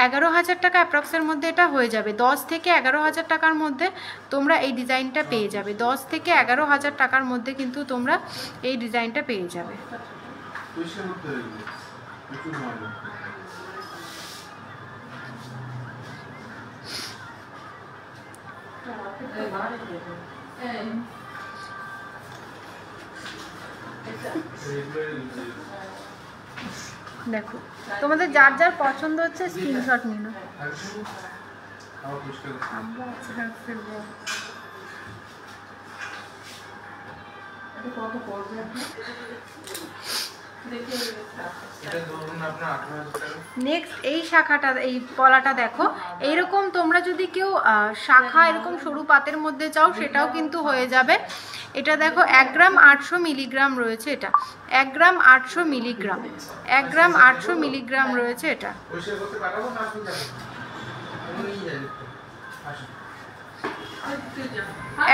11,000 টাকা অ্যাপ্রক্সের মধ্যে এটা হয়ে যাবে। 10 থেকে 11,000 টাকার মধ্যে তোমরা এই ডিজাইনটা পেয়ে যাবে। 10 থেকে 11,000 টাকার মধ্যে কিন্তু তোমরা এই ডিজাইনটা পেয়ে যাবে। দেখো তোমাদের যার যার পছন্দ হচ্ছে স্ক্রিনশট নিয়ে নাও। নেক্সট এই শাখাটা, এই পলাটা দেখো, এইরকম তোমরা যদি কেউ শাখা এরকম সরু পাতের মধ্যে চাও সেটাও কিন্তু হয়ে যাবে। এটা দেখো 1 গ্রাম 800 মিলিগ্রাম রয়েছে। এটা 1 গ্রাম 800 মিলিগ্রাম, 1 গ্রাম 800 মিলিগ্রাম রয়েছে। এটা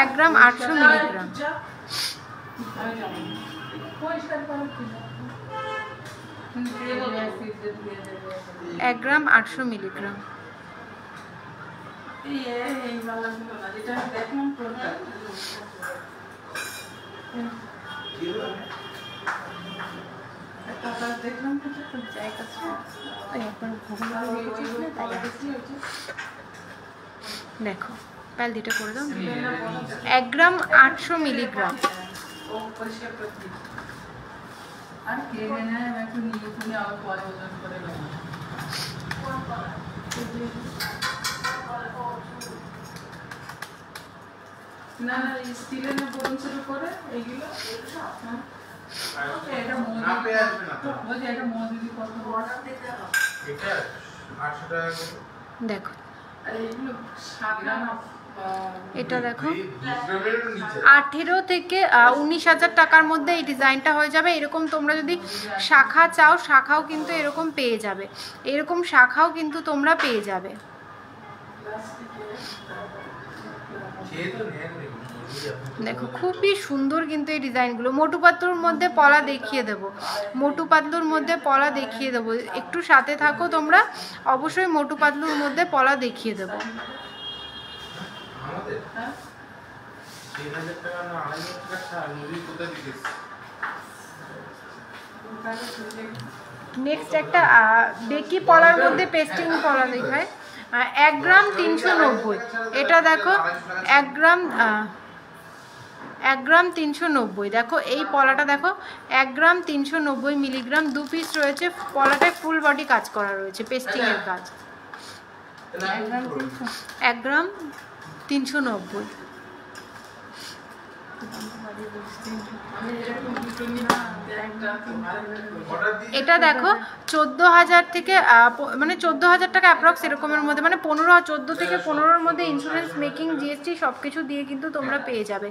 1 গ্রাম 800 মিলিগ্রাম, 1 গ্রাম 800 মিলিগ্রাম। দেখো প্যালদিটা করে দাও। 1 গ্রাম 800 মিলিগ্রাম। আর কে জানে একটু নিয়ে তুলে আবার পরে ওজন করে নেব। না না স্টিলের না ব্রোঞ্জের উপরে এইগুলো এটা না পেয়ে আসবে না তো। বলছি এটা মজুরি কত অর্ডার দিতে হবে? এটা 800 টাকা করে। দেখো আর এইগুলো 7 গ্রাম। এটা দেখো 18 থেকে 19,000 টাকার মধ্যে এই ডিজাইনটা হয়ে যাবে। এরকম তোমরা যদি শাখা চাও, শাখাও কিন্তু এরকম পেয়ে যাবে, এরকম শাখাও কিন্তু তোমরা পেয়ে যাবে। দেখো খুবই সুন্দর কিন্তু এই ডিজাইনগুলো। মোটু পাতলুর মধ্যে পলা দেখিয়ে দেবো, মোটু পাতলুর মধ্যে পলা দেখিয়ে দেবো, একটু সাথে থাকো তোমরা, অবশ্যই মোটু পাতলুর মধ্যে পলা দেখিয়ে দেবো। নেক্সট একটা বেকি পলার মধ্যে পেস্টিং পলা দেখায়। 1 গ্রাম 390। এটা দেখো 1 গ্রাম 1 গ্রাম 390। দেখো এই পলাটা দেখো 1 গ্রাম 390 মিলিগ্রাম, 2 পিস রয়েছে। পলাটায় ফুল বডি কাজ করা রয়েছে, পেস্টিংয়ের কাজ। 1 গ্রাম 390। এটা দেখো 14,000 থেকে মানে 14,000 টাকা অ্যাপ্রক্স এরকমের মধ্যে, মানে 14 থেকে 15-র মধ্যে ইন্স্যুরেন্স মেকিং জিএসটি সব কিছু দিয়ে কিন্তু তোমরা পেয়ে যাবে।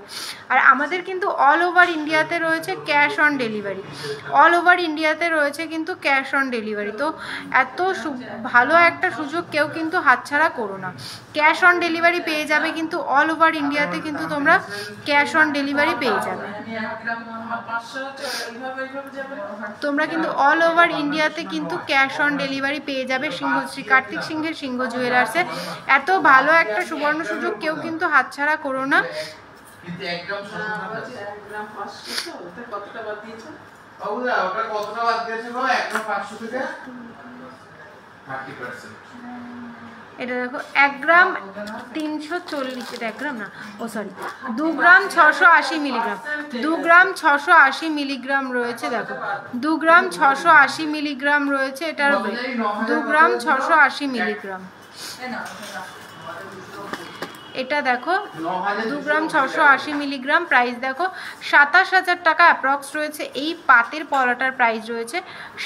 আর আমাদের কিন্তু অল ওভার ইন্ডিয়াতে রয়েছে cash on delivery, all over ইন্ডিয়াতে রয়েছে কিন্তু ক্যাশ অন ডেলিভারি। তো এত ভালো একটা সুযোগ কেউ কিন্তু হাতছাড়া করো না। ক্যাশ অন ডেলিভারি পেয়ে যাবে, কিন্তু অল ওভার ইন্ডিয়াতে কিন্তু তোমরা ক্যাশ অন ডেলিভারি পেয়ে যাবে। তোমরা কিন্তু অল ওভার ইন্ডিয়াতে কিন্তু ক্যাশ অন ডেলিভারি পেয়ে যাবে শ্রী কার্তিক সিংহের সিংহ জুয়েলার্সে। এত ভালো একটা সুবর্ণ সুযোগ কেউ কিন্তু হাতছাড়া করো না। এটা দেখো 1 গ্রাম 340, এটা 1 গ্রাম না, ও সরি 2 গ্রাম 680 মিলিগ্রাম, 2 গ্রাম 680 মিলিগ্রাম রয়েছে। দেখো 2 গ্রাম 680 মিলিগ্রাম রয়েছে এটার ওয়েট, 2 গ্রাম 680 মিলিগ্রাম। এটা দেখো 2 গ্রাম 680 মিলিগ্রাম, প্রাইস দেখো 27,000 টাকা অ্যাপ্রক্স রয়েছে। এই পাতের পলাটার প্রাইস রয়েছে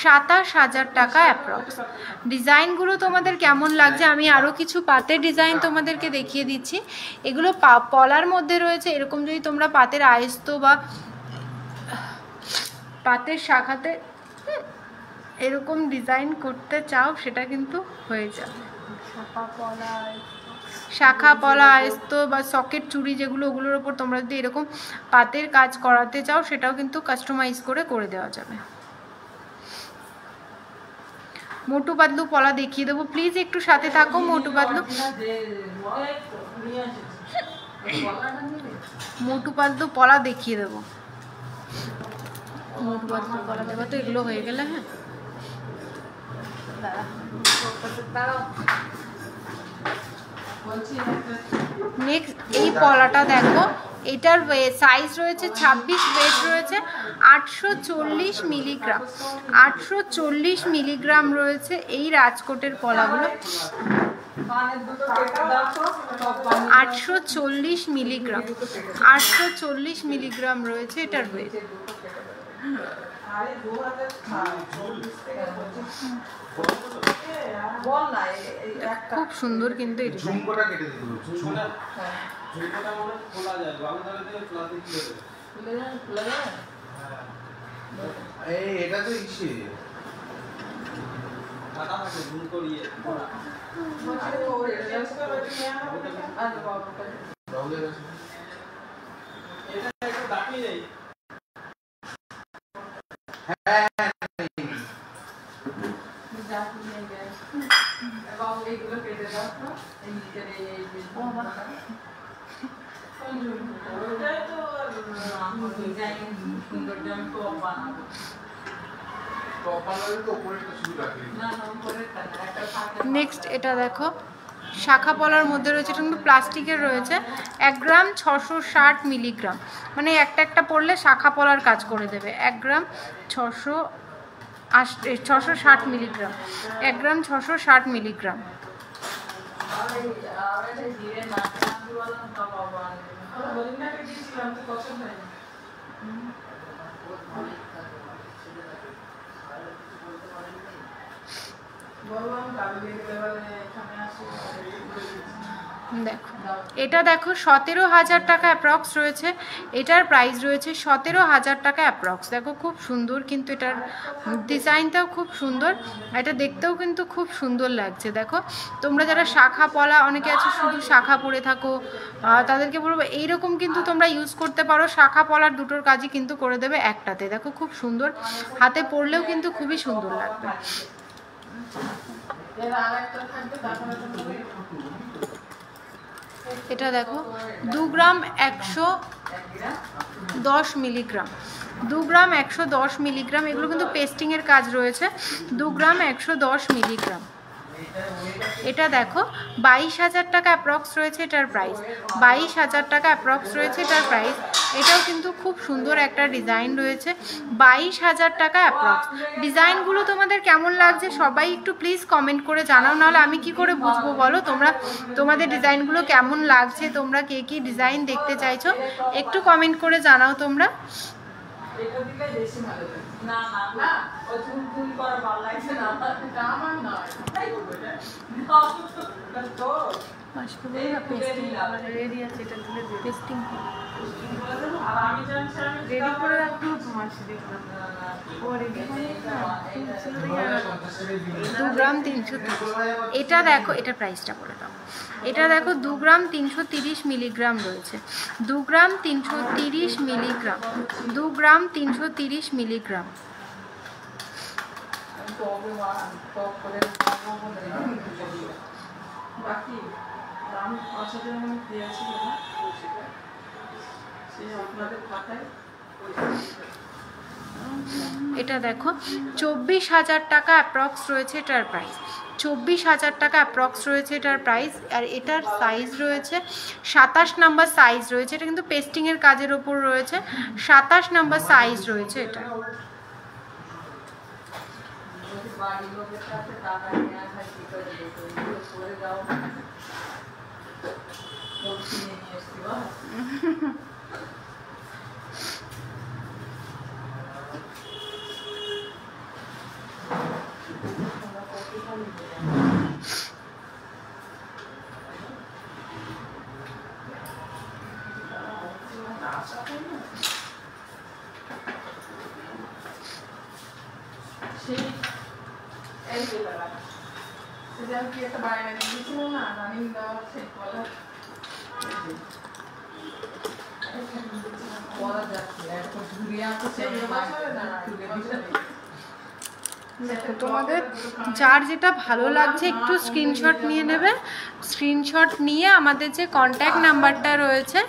27,000 টাকা অ্যাপ্রক্স। ডিজাইনগুলো তোমাদের কেমন লাগছে? আমি আরও কিছু পাতের ডিজাইন তোমাদেরকে দেখিয়ে দিচ্ছি। এগুলো পলার মধ্যে রয়েছে। এরকম যদি তোমরা পাতের আয়স্ত বা পাতের শাখাতে এরকম ডিজাইন করতে চাও সেটা কিন্তু হয়ে যাবে। শাখা পলা আয়স্ত বা সকেট চুড়ি যেগুলো, ওগুলোর ওপর তোমরা যদি এরকম পাতের কাজ করাতে চাও সেটাও কিন্তু কাস্টমাইজ করে দেওয়া যাবে। মোটু পাতলু পলা দেখিয়ে দেবো, প্লিজ একটু সাথে থাকো। মোটু পাতলু পলা দেখিয়ে দেবো। মোটু পাতলু পলা দেবো তো এগুলো হয়ে গেলে। হ্যাঁ দাঁড়াও, নেক্সট এই পলাটা দেখো, এটার সাইজ রয়েছে 26, ওয়েট রয়েছে 840 মিলিগ্রাম, 840 মিলিগ্রাম রয়েছে এই রাজকোটের পলাগুলো। 840 মিলিগ্রাম, 840 মিলিগ্রাম রয়েছে এটার ওয়েট। খুব সুন্দর কিন্তু এটা। এটা তো ইসে নেক্সট এটা দেখো শাখা পলার মধ্যে রয়েছে, এটা কিন্তু প্লাস্টিকের রয়েছে। 1 গ্রাম 660 মিলিগ্রাম, মানে একটা পড়লে শাখা পলার কাজ করে দেবে। 1 গ্রাম 660 মিলিগ্রাম, 1 গ্রাম 660 মিলিগ্রাম। দেখো এটা দেখো 17,000 টাকা অ্যাপ্রক্স রয়েছে। এটার প্রাইস রয়েছে 17,000 টাকা অ্যাপ্রক্স। দেখো খুব সুন্দর কিন্তু এটার ডিজাইনটাও খুব সুন্দর, এটা দেখতেও কিন্তু খুব সুন্দর লাগছে। দেখো তোমরা যারা শাখা পলা, অনেকে আছে শুধু শাখা পরে থাকো, তাদেরকে বলবো এইরকম কিন্তু তোমরা ইউজ করতে পারো। শাখা পলার দুটোর কাজই কিন্তু করে দেবে একটাতে। দেখো খুব সুন্দর, হাতে পরলেও কিন্তু খুবই সুন্দর লাগবে। এটা দেখো 2 গ্রাম 110 মিলিগ্রাম, 2 গ্রাম 110 মিলিগ্রাম। এগুলো কিন্তু পেস্টিংয়ের কাজ রয়েছে। 2 গ্রাম 110 মিলিগ্রাম। এটা দেখো 22,000 টাকা অ্যাপ্রক্স রয়েছে এটার প্রাইস, 22,000 টাকা অ্যাপ্রক্স রয়েছে এটার প্রাইস। এটাও কিন্তু খুব সুন্দর একটা ডিজাইন রয়েছে, 22,000 টাকা অ্যাপ্রক্স। ডিজাইনগুলো তোমাদের কেমন লাগছে সবাই একটু প্লিজ কমেন্ট করে জানাও, নাহলে আমি কি করে বুঝবো বলো তোমাদের ডিজাইনগুলো কেমন লাগছে, তোমরা কে কী ডিজাইন দেখতে চাইছো একটু কমেন্ট করে জানাও তোমরা। এটা দিলে বেশি ভালো লাগে। না না না ও চুল করা ভালো লাগছে না, এটা আমার নয়। তাই করবে এটা তো মাসকে বলি না পেস্টিং রেডি আছে, এটা দিলে পেস্টিং আর আমি জানছি আমি রেডি করে রাখতে হতো মাসে দেখলাম ও রেডি করে 2 গ্রাম 330। এটা দেখো, এটা প্রাইসটা বলে দাও। এটা দেখো 2 গ্রাম 330 মিলিগ্রাম রয়েছে, 2 গ্রাম 330 মিলিগ্রাম, 2 গ্রাম 330 মিলিগ্রাম। বাকি দাম 5,000 মনে দিয়েছিল না সে আপনাদের খাতায়। এটা দেখো 24,000 টাকা অ্যাপ্রক্স রয়েছে এটার প্রাইস, 24,000 টাকা অ্যাপ্রক্স রয়েছে এটার প্রাইস। আর এটার সাইজ রয়েছে 27 নাম্বার সাইজ রয়েছে, এটা কিন্তু পেস্টিংয়ের কাজের ওপর রয়েছে, 27 নাম্বার সাইজ রয়েছে এটা। বাড়ির লোকের কাছে টাকা নিয়ে আসা কি করে করে দাও কিনে নিয়ে এসছি বা সেই এই যে দাদা সেটা আমি কি একটা বাইরে দিয়েছিল না রানিং দেওয়া সেট করা পড়া যাচ্ছে একটা ঘুরিয়ে আসছে সেই মাসে না তোমাদের যার যেটা ভালো লাগছে একটু স্ক্রিনশট নিয়ে নেবে, স্ক্রিনশট নিয়ে আমাদের যে কন্ট্যাক্ট নাম্বারটা রয়েছে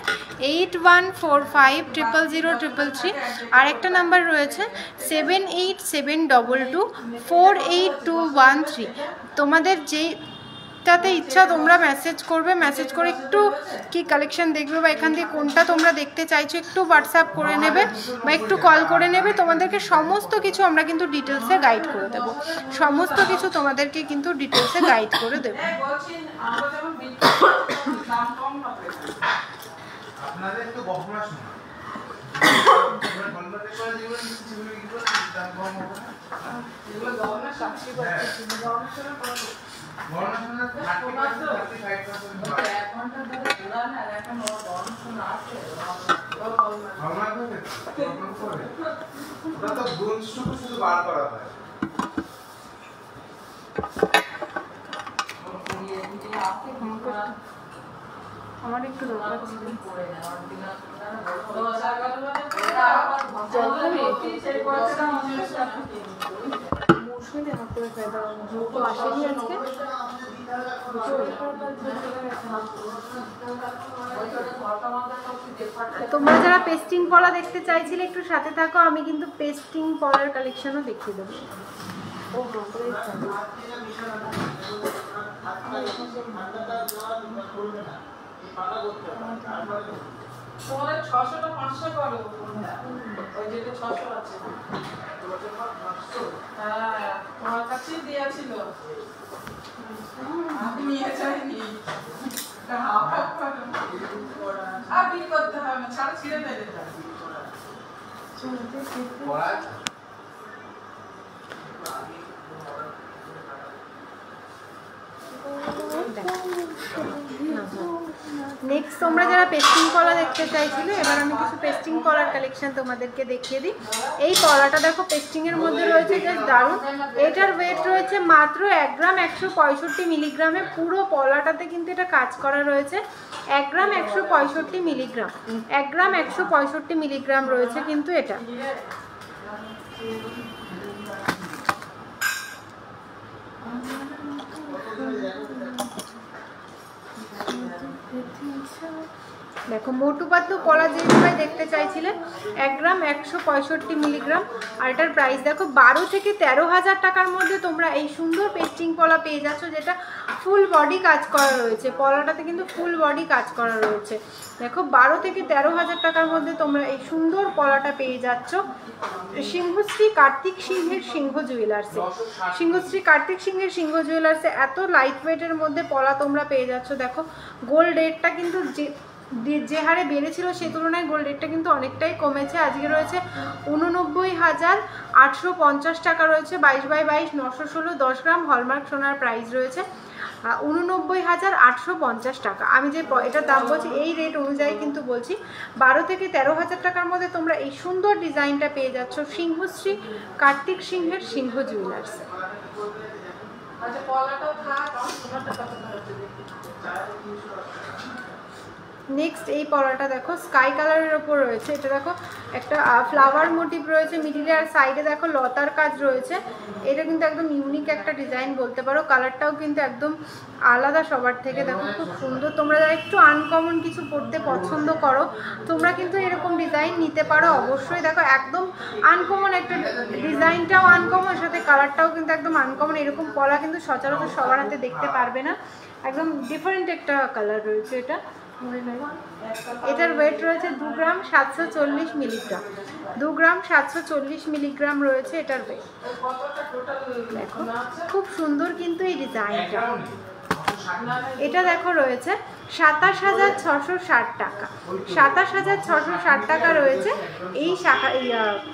8145000333, আর একটা নাম্বার রয়েছে 7872248213। তোমাদের যেটাতে ইচ্ছা তোমরা মেসেজ করবে, মেসেজ করে একটু কি কালেকশন দেখবে বা এখান থেকে কোনটা তোমরা দেখতে চাইছো একটু হোয়াটসঅ্যাপ করে নেবে বা একটু কল করে নেবে। তোমাদেরকে সমস্ত কিছু আমরা কিন্তু ডিটেলসে গাইড করে দেবো, সমস্ত কিছু তোমাদেরকে কিন্তু ডিটেলসে গাইড করে দেবো। আপনাদের তো গহনা শোনা গহনাতে করে যেগুলো সেগুলো কি করে দাম কম হবে না, এগুলো গহনা সাক্ষী করতে গহনা শোনা করো গহনা শোনা 35% এক ঘন্টা ধরে পুরান আর এখন গহনা শোনা আছে গহনা করে ওটা তো গুণটুকু শুধু বার করা হয়। আমার একটু দরকার ছিল। তোমরা যারা পেস্টিং পলা দেখতে চাইছিলে একটু সাথে থাকো, আমি কিন্তু পেস্টিং পলার কালেকশনও দেখিয়ে দেবো। তোমাদের 600 টা 500 করো ওই যেটা 600 আছে হ্যাঁ তোমার কাছেই দেয়া ছিল আমি নিয়ে যাইনি আপনি করতে হবে না ছাড় ছিঁড়ে ফেলে যায় নেক্সট তোমরা যারা পেস্টিং কলা দেখতে চাইছিলে, এবার আমি কিছু পেস্টিং কলার কালেকশন তোমাদেরকে দেখিয়ে দিই। এই কলাটা দেখো পেস্টিং এর মধ্যে রয়েছে, জাস্ট দারুণ। এটার ওয়েট রয়েছে মাত্র 1 গ্রাম 165 মিলিগ্রামে, পুরো কলাটাতে কিন্তু এটা কাজ করা রয়েছে। 1 গ্রাম 165 মিলিগ্রাম, 1 গ্রাম 165 মিলিগ্রাম রয়েছে কিন্তু এটা। দেখো মোটু পাতলু পলা যেভাবে দেখতে চাইছিলে 1 গ্রাম 165 মিলিগ্রাম। আর এটার প্রাইস দেখো 12 থেকে 13,000 টাকার মধ্যে তোমরা এই সুন্দর পেস্টিং পলা পেয়ে যাচ্ছ, যেটা ফুল বডি কাজ করা রয়েছে। পলাটাতে কিন্তু ফুল বডি কাজ করা রয়েছে। দেখো 12 থেকে 13,000 টাকার মধ্যে তোমরা এই সুন্দর পলাটা পেয়ে যাচ্ছ সিংহশ্রী কার্তিক সিংহের সিংহ জুয়েলার্সে। সিংহশ্রী কার্তিক সিংহের সিংহ জুয়েলার্সে এত লাইট ওয়েটের মধ্যে পলা তোমরা পেয়ে যাচ্ছ। দেখো গোল্ড রেটটা কিন্তু যে হারে বেড়েছিল সেই তুলনায় গোল্ড রেটটা কিন্তু অনেকটাই কমেছে। আজকে রয়েছে 89,850 টাকা রয়েছে, 22/22 916 10 গ্রাম হলমার্ক সোনার প্রাইস রয়েছে 89,850 টাকা। আমি যে এটার দাম বলছি এই রেট অনুযায়ী কিন্তু বলছি। 12 থেকে 13,000 টাকার মধ্যে তোমরা এই সুন্দর ডিজাইনটা পেয়ে যাচ্ছ সিংহশ্রী কার্তিক সিংহের সিংহ জুয়েলার্স। আচ্ছা পলাটাও থাক, নেক্সট এই পলাটা দেখো স্কাই কালারের ওপর রয়েছে। এটা দেখো একটা ফ্লাওয়ার মোটিভ রয়েছে মিডিলে, আর সাইডে দেখো লতার কাজ রয়েছে। এটা কিন্তু একদম ইউনিক একটা ডিজাইন বলতে পারো। কালারটাও কিন্তু একদম আলাদা সবার থেকে। দেখো খুব সুন্দর। তোমরা যারা একটু আনকমন কিছু পড়তে পছন্দ করো তোমরা কিন্তু এরকম ডিজাইন নিতে পারো অবশ্যই। দেখো একদম আনকমন একটা ডিজাইনটাও আনকমন, সাথে কালারটাও কিন্তু একদম আনকমন। এরকম পলা কিন্তু সচরাচর সবার হাতে দেখতে পারবে না, একদম ডিফারেন্ট একটা কালার রয়েছে এটা। এটার ওয়েট রয়েছে 2 গ্রাম 740 মিলিগ্রাম। 2 গ্রাম 740 মিলিগ্রাম রয়েছে এটার ওয়েট। দেখো খুব সুন্দর কিন্তু এই ডিজাইনটা। এটা দেখো রয়েছে 27,660 টাকা। 27,660 টাকা রয়েছে এই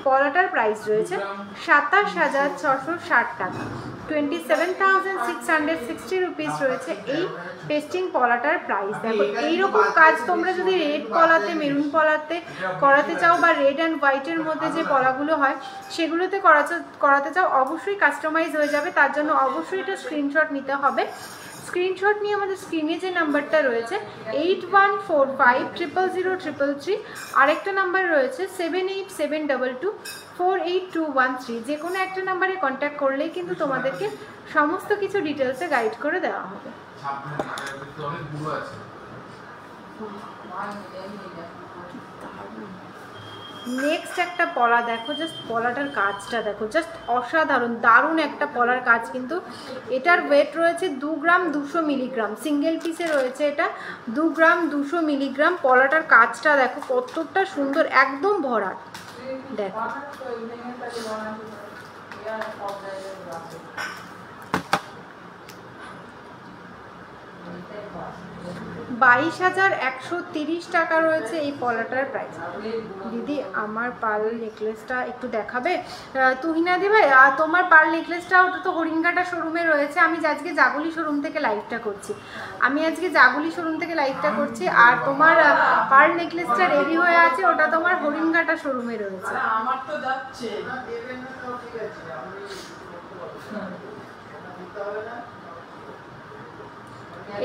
পলাটার প্রাইস রয়েছে 27,660 টাকা। 27,660 রুপিস রয়েছে এই পেস্টিং পলাটার প্রাইস। দেখো এইরকম কাজ তোমরা যদি রেড পলাতে মেরুন পলাতে করাতে চাও বা রেড অ্যান্ড হোয়াইটের মধ্যে যে পলাগুলো হয় সেগুলোতে করাতে চাও অবশ্যই কাস্টমাইজ হয়ে যাবে। তার জন্য অবশ্যই এটা স্ক্রিনশট নিতে হবে। স্ক্রিনশট নিয়ে আমাদের স্ক্রিনে যে নাম্বারটা রয়েছে 8145000333, আরেকটা নাম্বার রয়েছে 7872248213, যে কোনো একটা নাম্বারে কন্ট্যাক্ট করলেই কিন্তু তোমাদেরকে সমস্ত কিছু ডিটেলসে গাইড করে দেওয়া হবে। নেক্সট একটা পলা দেখো, জাস্ট পলাটার কাজটা দেখো, জাস্ট অসাধারণ দারুণ একটা পলার কাজ। কিন্তু এটার ওয়েট রয়েছে 2 গ্রাম 200 মিলিগ্রাম। সিঙ্গেল পিসে রয়েছে এটা 2 গ্রাম 200 মিলিগ্রাম। পলাটার কাজটা দেখো কতটা সুন্দর, একদম ভরাট। দেখো 22,130 টাকা রয়েছে এই পলাটার প্রাইস। দিদি আমার পার্ল নেকলেসটা একটু দেখাবে? তুহিনা দি ভাই তোমার পার্ল নেকলেসটা ওটা তো হরিণঘাটা শোরুমে রয়েছে। আমি আজকে জাগুলি শোরুম থেকে লাইভটা করছি। আর তোমার পার্ল নেকলেসটা রেডি হয়ে আছে, ওটা তোমার হরিণঘাটা শোরুমে রয়েছে। আমার তো যাচ্ছে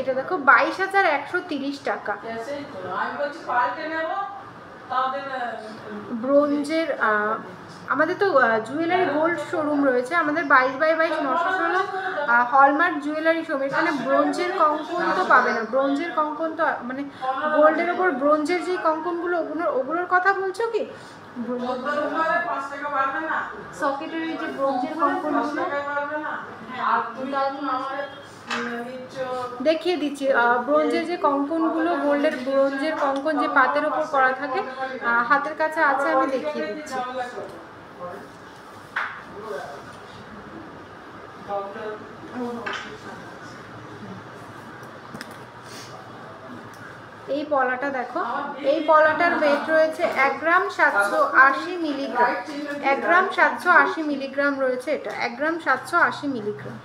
এটা দেখো 22,130 টাকা। ব্রোঞ্জের আমাদের তো জুয়েলারি গোল্ড শোরুম রয়েছে, আমাদের 22/22 916 হলমার্ক জুয়েলারি শোরুম। এখানে ব্রোঞ্জের কঙ্কন তো পাবে না। ব্রোঞ্জের কঙ্কন তো মানে গোল্ডের ওপর ব্রোঞ্জের যে কঙ্কনগুলো ওগুলোর কথা বলছো কি? সকেটের যে ব্রোঞ্জের কঙ্কনগুলো দেখিয়ে দিচ্ছি। ব্রোঞ্জের যে কঙ্কনগুলো, গোল্ডের ব্রোঞ্জের কঙ্কন যে পাতের ওপর করা থাকে, হাতের কাছে আছে, আমি দেখিয়ে দিচ্ছি। এই পলাটা দেখো, এই পলাটার ওয়েট রয়েছে 1 গ্রাম 780 মিলিগ্রাম। 1 গ্রাম 780 মিলিগ্রাম রয়েছে এটা, 1 গ্রাম 780 মিলিগ্রাম।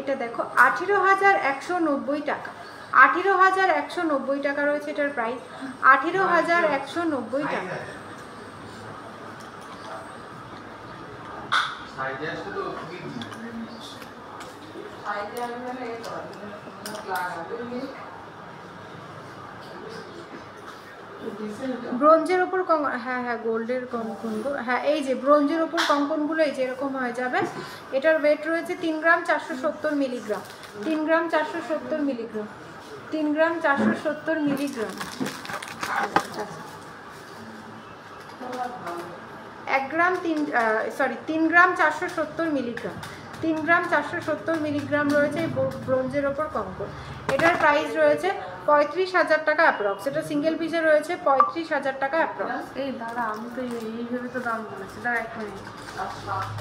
এটা দেখো 18,190 টাকা। 18,190 টাকা রয়েছে এটার প্রাইস, 18,190 টাকা। ব্রোঞ্জের ওপর হ্যাঁ হ্যাঁ গোল্ডের কঙ্কনগুলো, হ্যাঁ এই যে ব্রোঞ্জের ওপর কঙ্কনগুলো এই যে এরকম হয়ে যাবে। এটার ওয়েট রয়েছে 3 গ্রাম 470 মিলিগ্রাম, 3 গ্রাম 470 মিলিগ্রাম, 3 গ্রাম 470 মিলিগ্রাম, 1 গ্রাম 3 গ্রাম 470 মিলিগ্রাম, 3 গ্রাম 470 মিলিগ্রাম রয়েছে এই ব্রোঞ্জের ওপর কঙ্কন। এটার প্রাইস রয়েছে 35,000 টাকা অ্যাপ্রক্স। এটা সিঙ্গেল পিসে রয়েছে 35,000 টাকা অ্যাপ্রক্স। এই দাঁড়া, আমি তো এইভাবে তো দাম বলেছি, দাঁড়া এক মিনিট,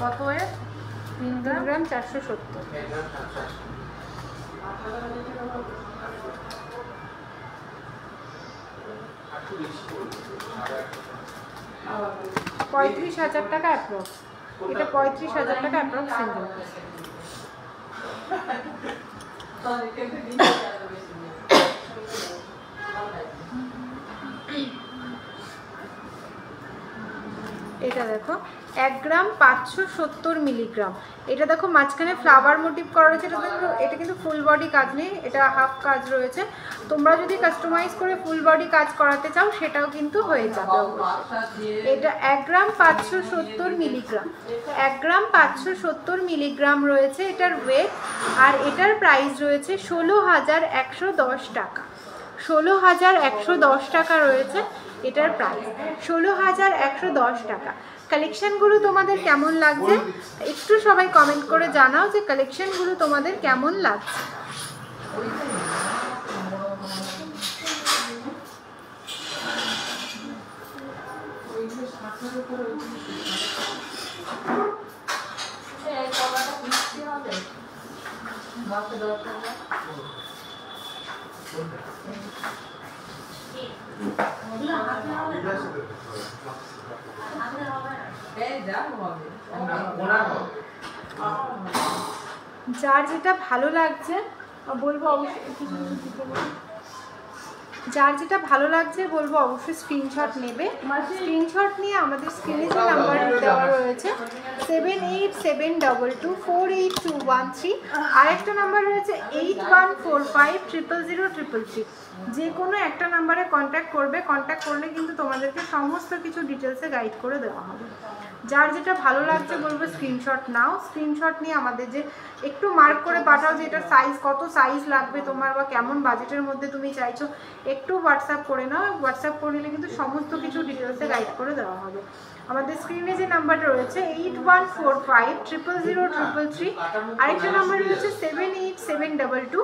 কত এর? 3 গ্রাম 470, 35,000 টাকা অ্যাপ্রক্স। এটা 35,000 টাকা অ্যাপ্রক্স সিঙ্গেল পিস। এটা দেখো 1 গ্রাম 570 মিলিগ্রাম। এটা দেখো মাঝখানে ফ্লাওয়ার মোটিভ করা রয়েছে। এটা কিন্তু ফুল বডি কাজ নেই, এটা হাফ কাজ রয়েছে। তোমরা যদি কাস্টমাইজ করে ফুল বডি কাজ করাতে চাও সেটাও কিন্তু হয়ে যাবে। এটা 1 গ্রাম 570 মিলিগ্রাম, 1 গ্রাম 570 মিলিগ্রাম রয়েছে এটার ওয়েট। আর এটার প্রাইস রয়েছে 16,110 টাকা, 16,110 টাকা রয়েছে এটার প্রাইস, 16,110 টাকা। কালেকশনগুলো তোমাদের কেমন লাগছে একটু সবাই কমেন্ট করে জানাও যে কালেকশনগুলো তোমাদের কেমন লাগছে। যার যেটা ভালো লাগছে বলবো অবশ্যই, যার যেটা ভালো লাগছে বলবো অবশ্যই স্ক্রিনশট নেবে। স্ক্রিনশট নিয়ে আমাদের স্ক্রিনে যে নাম্বার দেওয়া রয়েছে 7872248213, আর একটা নাম্বার রয়েছে 8145000333, যে কোনো একটা নাম্বারে কন্ট্যাক্ট করবে। কন্ট্যাক্ট করলে কিন্তু তোমাদেরকে সমস্ত কিছু ডিটেলসে গাইড করে দেওয়া হবে। যার যেটা ভালো লাগছে বলবো স্ক্রিনশট নাও। স্ক্রিনশট নিয়ে আমাদের যে একটু মার্ক করে পাঠাও যে এটার সাইজ কত সাইজ লাগবে তোমার, বা কেমন বাজেটের মধ্যে তুমি চাইছো, একটু হোয়াটসঅ্যাপ করে নাও। হোয়াটসঅ্যাপ করলে কিন্তু সমস্ত কিছু ডিটেলসে গাইড করে দেওয়া হবে। আমাদের স্ক্রিনে যে নাম্বারটা রয়েছে 8145000333, আরেকটা নাম্বার রয়েছে 7872248213।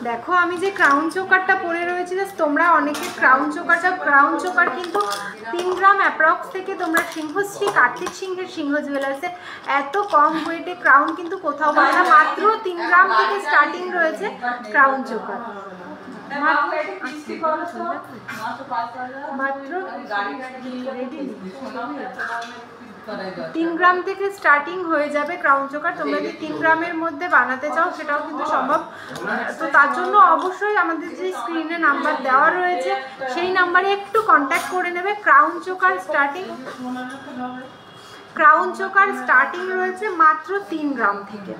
দেখো আমি যে ক্রাউন চোকারটা পরে রয়েছে, তোমরা অনেকে ক্রাউন চোকারটা, ক্রাউন চোকার কিন্তু 3 গ্রাম অ্যাপ্রক্স থেকে তোমরা সিংহশ্রী কার্তিক সিংহের সিংহ জুয়েলার্সে এত কম ওয়েটে ক্রাউন কিন্তু কোথাও পাবে না। মাত্র 3 গ্রাম থেকে স্টার্টিং রয়েছে ক্রাউন চোকার, মাত্র 3 গ্রাম থেকে স্টার্টিং হয়ে যাবে ক্রাউন চোকার। তোমরা যদি 3 গ্রামের মধ্যে বানাতে চাও সেটাও কিন্তু সম্ভব। তো তার জন্য অবশ্যই আমাদের যে স্ক্রিনে নাম্বার দেওয়া রয়েছে সেই নাম্বারে একটু কন্ট্যাক্ট করে নেবে। ক্রাউন চোকার স্টার্টিং রয়েছে মাত্র 3 গ্রাম থেকে।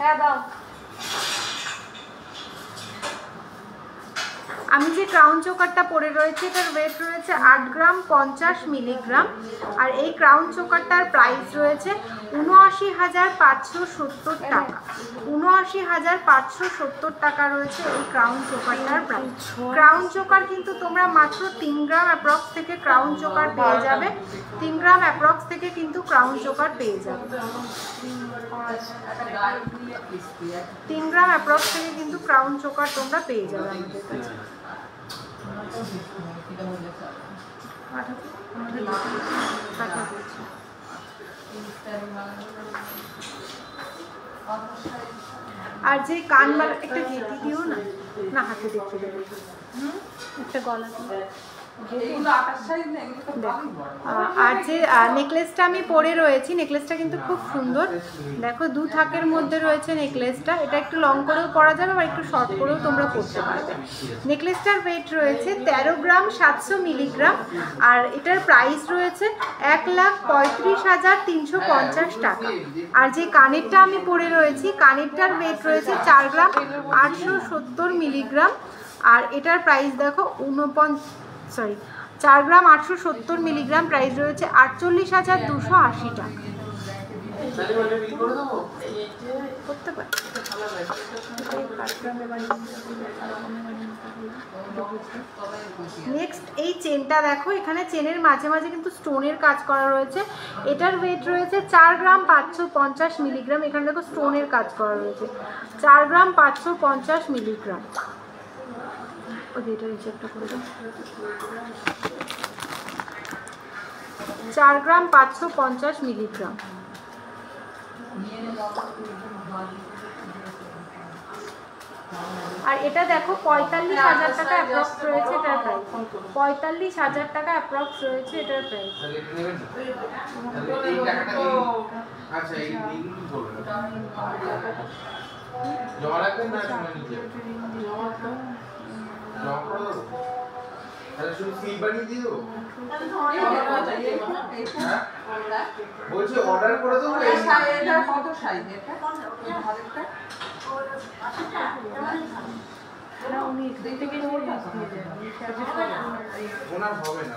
হ্যাঁ দাও। আমি যে ক্রাউন চোকারটা পরে রয়েছে এটার ওয়েট রয়েছে 8 গ্রাম 50 মিলিগ্রাম, আর এই ক্রাউন চোকারটার প্রাইস রয়েছে 79,570 টাকা, 79,570 টাকা রয়েছে এই ক্রাউন চোকারটার প্রাইস। ক্রাউন চোকার কিন্তু তোমরা মাত্র 3 গ্রাম অ্যাপ্রক্স থেকে ক্রাউন চোকার পেয়ে যাবে, 3 গ্রাম অ্যাপ্রক্স থেকে কিন্তু ক্রাউন চোকার পেয়ে যাবে, 3 গ্রাম অ্যাপ্রক্স থেকে কিন্তু ক্রাউন চোকার তোমরা পেয়ে যাবে আমাদের কাছে। আর যে কানবালা একটা গেটি দিও না, না হাতে দেখে দেবে, একটা গলা এগুলো 28 সাইজ না, এগুলো তো ভালোই বড়। আর যে নেকলেসটা আমি পরে রয়েছি, নেকলেসটা কিন্তু খুব সুন্দর। দেখো 2 থাকের মধ্যে রয়েছে নেকলেসটা। এটা একটু লং করেও পরা যাবে বা একটু শর্ট করেও তোমরা পরতে পারবে। নেকলেসটার ওয়েট রয়েছে 13 গ্রাম 700 মিলিগ্রাম। আর এটার প্রাইস রয়েছে 1,35,350 টাকা। আর যে কানেরটা আমি পরে রয়েছি, কানেরটার ওয়েট রয়েছে 4 গ্রাম 870 মিলিগ্রাম। আর এটার প্রাইস দেখো 4 গ্রাম 870 মিলিগ্রাম। প্রাইস রয়েছে 48,280 টাকা। করতে পারি। নেক্সট এই চেনটা দেখো, এখানে চেনের মাঝে মাঝে কিন্তু স্টোনের কাজ করা রয়েছে। এটার ওয়েট রয়েছে 4 গ্রাম 550 মিলিগ্রাম। এখানে দেখো স্টোনের কাজ করা রয়েছে 4 গ্রাম 550 মিলিগ্রাম। এটা রিসেপ্টটা করে দাও। 4 গ্রাম 550 মিলিগ্রাম। আর এটা দেখো 45,000 টাকা অ্যাপ্রক্স রয়েছে এটার প্রাইস। 45,000 টাকা অ্যাপ্রক্স রয়েছে এটার প্রাইস। আচ্ছা এইগুলো বলবেন জমা রাখবেন না সময় নিতে জমা করো। তাহলে শুধু ফিল বানিয়ে দিয়ে দেবো। বলছি অর্ডার করে দেবো। এটা কত সাইজ? এটা ওনার হবে না।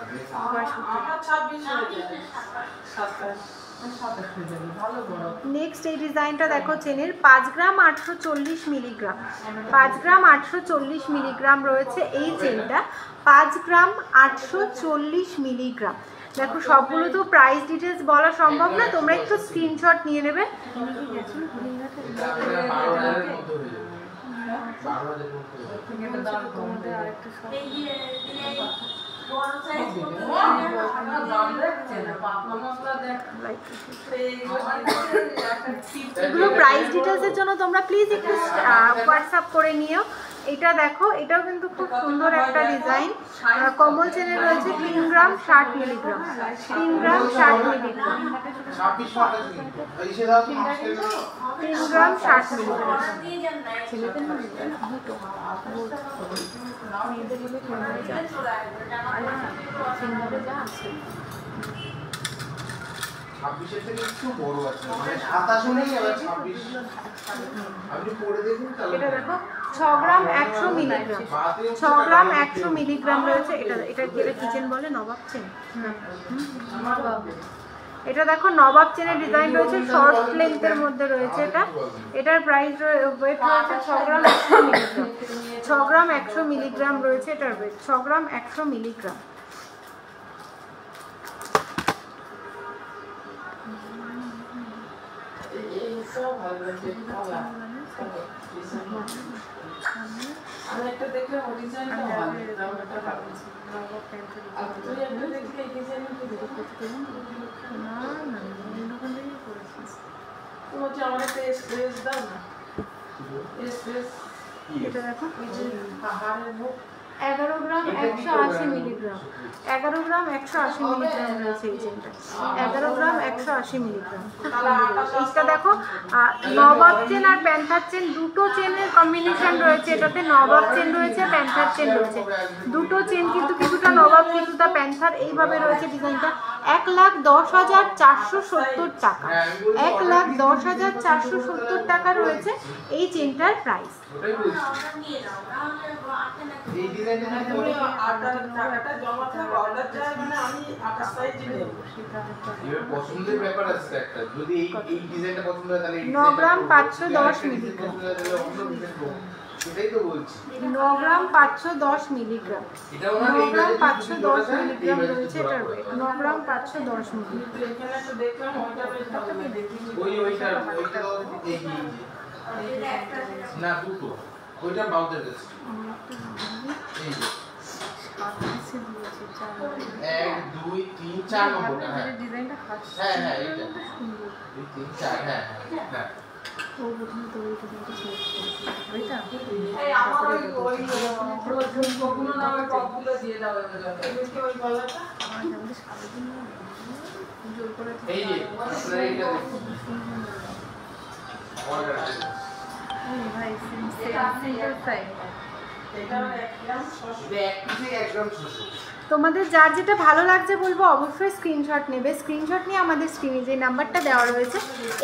নেক্সট এই ডিজাইনটা দেখো চেনের 5 গ্রাম 840 মিলিগ্রাম। 5 গ্রাম 840 মিলিগ্রাম রয়েছে এই চেনটা। 5 গ্রাম 840 মিলিগ্রাম। দেখো সবগুলো তো প্রাইস ডিটেলস বলা সম্ভব না, তোমরা একটু স্ক্রিনশট নিয়ে নেবে। এগুলো প্রাইস ডিটেলসের জন্য তোমরা প্লিজ একটু হোয়াটসঅ্যাপ করে নিও। এটা দেখো, এটাও কিন্তু খুব সুন্দর একটা ডিজাইন। কমল চেনের রয়েছে 3 গ্রাম 60 মিলিগ্রাম। 3 গ্রাম 60 মিলিগ্রাম। 3 গ্রাম 60 মিলিগ্রাম। ছেলেদের ছাব্বিশের থেকে একটু বড় আছে, মানে 27 নেই, আবার 26 আপনি পড়ে দেখুন। এটা দেখো 6 গ্রাম 100 মিলিগ্রাম। 6 গ্রাম 100 মিলিগ্রাম রয়েছে। এটা কিচেন বলে নবাব চেন। এটা দেখো নবাব চেনের ডিজাইন রয়েছে, শর্ট লেন্থের মধ্যে রয়েছে এটা। এটার প্রাইস ওয়েট রয়েছে 6 গ্রাম 100 মিলিগ্রাম। 6 গ্রাম 100 মিলিগ্রাম রয়েছে এটার ওয়েট। 6 গ্রাম 100 মিলিগ্রাম। একটা দেখলে ডিজাইনটা ভালো। আর তুই একটা দেখলে এই ডিজাইনটা তোমাকে আমার একটা স্পেস দাও না। স্পেস এটা দেখো পাহাড়ের মুখ 11 গ্রাম 180 মিলিগ্রাম। 11 গ্রাম 180 মিলিগ্রাম রয়েছে এই চেনটা। 11 গ্রাম 180 মিলিগ্রাম। এইটা দেখো নবাব চেন আর প্যান্থার চেন, দুটো চেনের কম্বিনেশন রয়েছে এটাতে। নবাব চেন রয়েছে, প্যান্থার চেন রয়েছে। দুটো চেন কিন্তু কিছুটা নবাব কিছুটা প্যান্থার, এইভাবে রয়েছে ডিজাইনটা। 1,10,470 টাকা। 1,10,470 টাকা রয়েছে এই চেনটার প্রাইস। এই ডিজাইনটা তুমি টাকাটা জমা থাকো, অর্ডার যায় মানে আমি 28 সাইজ নেব। এর পছন্দের ব্যাপার আছে একটা। যদি এই ডিজাইনটা পছন্দ হয় তাহলে 9 গ্রাম 510 মিলিগ্রাম। সেটাই তো বলছি। 9 গ্রাম 510 মিলিগ্রাম। এটা ওনার 9 গ্রাম 510 মিলিগ্রাম রয়েছে এটার ওয়েট। 9 গ্রাম 510 মিলিগ্রাম। এখানে একটা দেখলাম ওইটা বেশ ভালো দেখি। ওইটা এই না দুটো ওইটা বাউদের কাছে এই যে 1 2 3 4 নম্বরটা। হ্যাঁ ডিজাইনটা খাস। হ্যাঁ হ্যাঁ এইটা 2 3 4 হ্যাঁ হ্যাঁ। এই আমার ওই কোন নামে টপগুলো দিয়ে দাও এর জন্য এদিকে ওই গলাটা জোর করে এই যে আপনারা এইটা দেখুন অর্ডার ভাই সিম্পল সাইজ এটা 1 গ্রাম 600 এক পিসে 1 গ্রাম 600 তোমাদের যার যেটা ভালো লাগছে বলবো অবশ্যই স্ক্রিনশট নেবে। স্ক্রিনশট নিয়ে আমাদের স্ক্রিনে যে নাম্বারটা দেওয়া রয়েছে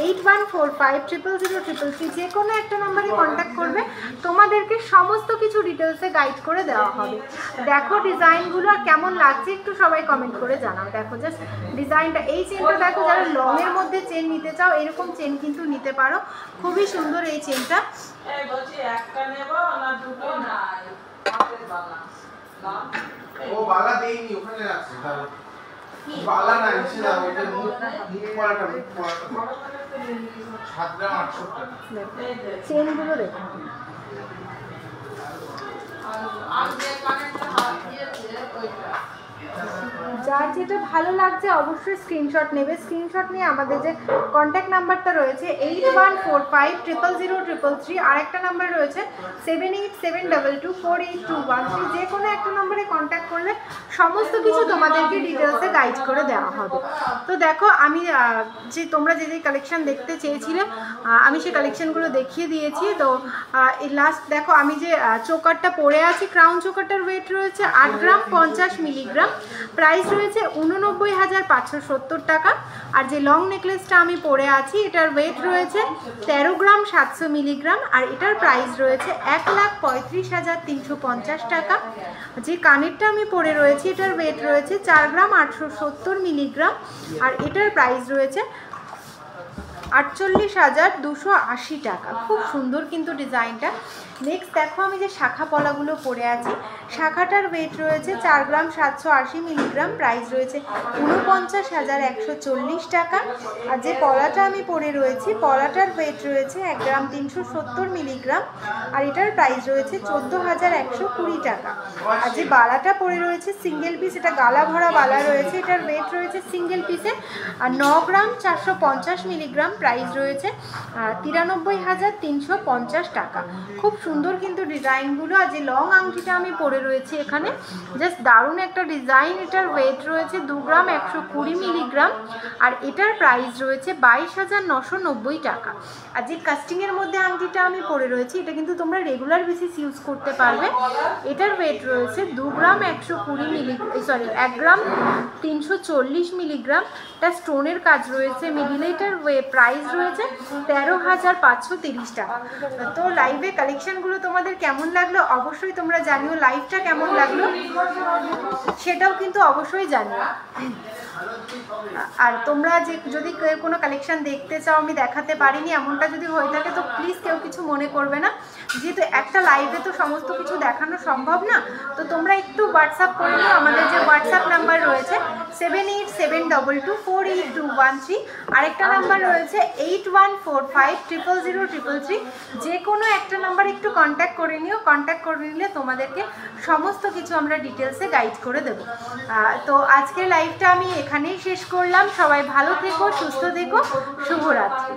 8145000033 যে কোনো একটা নাম্বারে কন্ট্যাক্ট করবে, তোমাদেরকে সমস্ত কিছু ডিটেলসে গাইড করে দেওয়া হবে। দেখো ডিজাইনগুলো আর কেমন লাগছে একটু সবাই কমেন্ট করে জানাও। দেখো জাস্ট ডিজাইনটা, এই চেনটা দেখো, যারা লংয়ের মধ্যে চেন নিতে চাও এরকম চেন কিন্তু নিতে পারো, খুবই সুন্দর এই চেনটা। এই বলছি একটা নেব না দুটো নাই হাতের বালা না ও বালা দেইনি, ওখানে আছে তাহলে বালা না নিচে দাও, এটা মুখ পড়াটা 7 গ্রাম 800 টাকা। চেনগুলো দেখো, আর যে কানেরটা হাত দিয়েছে ওইটা যার যেটা ভালো লাগছে অবশ্যই স্ক্রিনশট নেবে। স্ক্রিনশট নিয়ে আমাদের যে কন্ট্যাক্ট নাম্বারটা রয়েছে 8145000033, আর একটা নাম্বার রয়েছে 7872248213, যে কোনো একটা নম্বরে কন্ট্যাক্ট করলে সমস্ত কিছু তোমাদেরকে ডিটেলসে গাইড করে দেওয়া হবে। তো দেখো আমি যে তোমরা যে যে কালেকশন দেখতে চেয়েছিলে আমি সেই কালেকশনগুলো দেখিয়ে দিয়েছি। তো এই লাস্ট দেখো আমি যে চোকারটা পরে আছি, ক্রাউন চোকারটার ওয়েট রয়েছে 8 গ্রাম 50 মিলিগ্রাম, প্রাইস রয়েছে 89,570 টাকা। আর যে লং নেকলেসটা আমি পরে আছি এটার ওয়েট রয়েছে 13 গ্রাম 700 মিলিগ্রাম, আর এটার প্রাইস রয়েছে 1,35,350 টাকা। যে কানেরটা আমি পরে রয়েছি এটার ওয়েট রয়েছে 4 গ্রাম 870 মিলিগ্রাম, আর এটার প্রাইস রয়েছে 48,280 টাকা। খুব সুন্দর কিন্তু ডিজাইনটা। নেক্সট দেখো আমি যে শাখা পলাগুলো পরে আছি, শাখাটার ওয়েট রয়েছে 4 গ্রাম 780 মিলিগ্রাম, প্রাইস রয়েছে 49,140 টাকা। আর যে পলাটা আমি পরে রয়েছি পলাটার ওয়েট রয়েছে 1 গ্রাম 370 মিলিগ্রাম, আর এটার প্রাইস রয়েছে 14,120 টাকা। আর যে বালাটা পরে রয়েছে সিঙ্গেল পিস, এটা গালা ভরা বালা রয়েছে, এটার ওয়েট রয়েছে সিঙ্গেল পিসে আর 9 গ্রাম 450 মিলিগ্রাম, প্রাইস রয়েছে 93,350 টাকা। খুব সুন্দর কিন্তু ডিজাইনগুলো। আর যে লং আংটিটা আমি পরে রয়েছি এখানে জাস্ট দারুণ একটা ডিজাইন, এটার ওয়েট রয়েছে 2 গ্রাম 120 মিলিগ্রাম, আর এটার প্রাইস রয়েছে 22,990 টাকা। আর যে কাস্টিংয়ের মধ্যে আংটিটা আমি পরে রয়েছি এটা কিন্তু তোমরা রেগুলার বেসিস ইউজ করতে পারবে। এটার ওয়েট রয়েছে 2 গ্রাম 120 মিলিগ্রাম, সরি 1 গ্রাম 340 মিলিগ্রাম, এটা স্টোনের কাজ রয়েছে মিডিলে, এটার প্রাইস রয়েছে 13,530 টাকা। তো লাইভে কালেকশনগুলো তোমাদের কেমন লাগলো অবশ্যই তোমরা জানিও, লাইভটা কেমন লাগলো সেটাও কিন্তু অবশ্যই জানিও। আর তোমরা যে যদি কোনো কালেকশন দেখতে চাও আমি দেখাতে পারিনি এমনটা যদি হয়ে থাকে তো প্লিজ কেউ কিছু মনে করবে না, যেহেতু একটা লাইভে তো সমস্ত কিছু দেখানো সম্ভব না। তো তোমরা একটু হোয়াটসঅ্যাপ করে নিও, আমাদের যে হোয়াটসঅ্যাপ নাম্বার রয়েছে 7872248213, আরেকটা নাম্বার রয়েছে 8145000033, যে কোনো একটা নাম্বার একটু কন্ট্যাক্ট করে নিও। কন্ট্যাক্ট করে নিলে তোমাদেরকে সমস্ত কিছু আমরা ডিটেলসে গাইড করে দেবো। তো আজকের লাইভটা আমি এখানেই শেষ করলাম। সবাই ভালো থেকো, সুস্থ থেকো, শুভরাত্রি।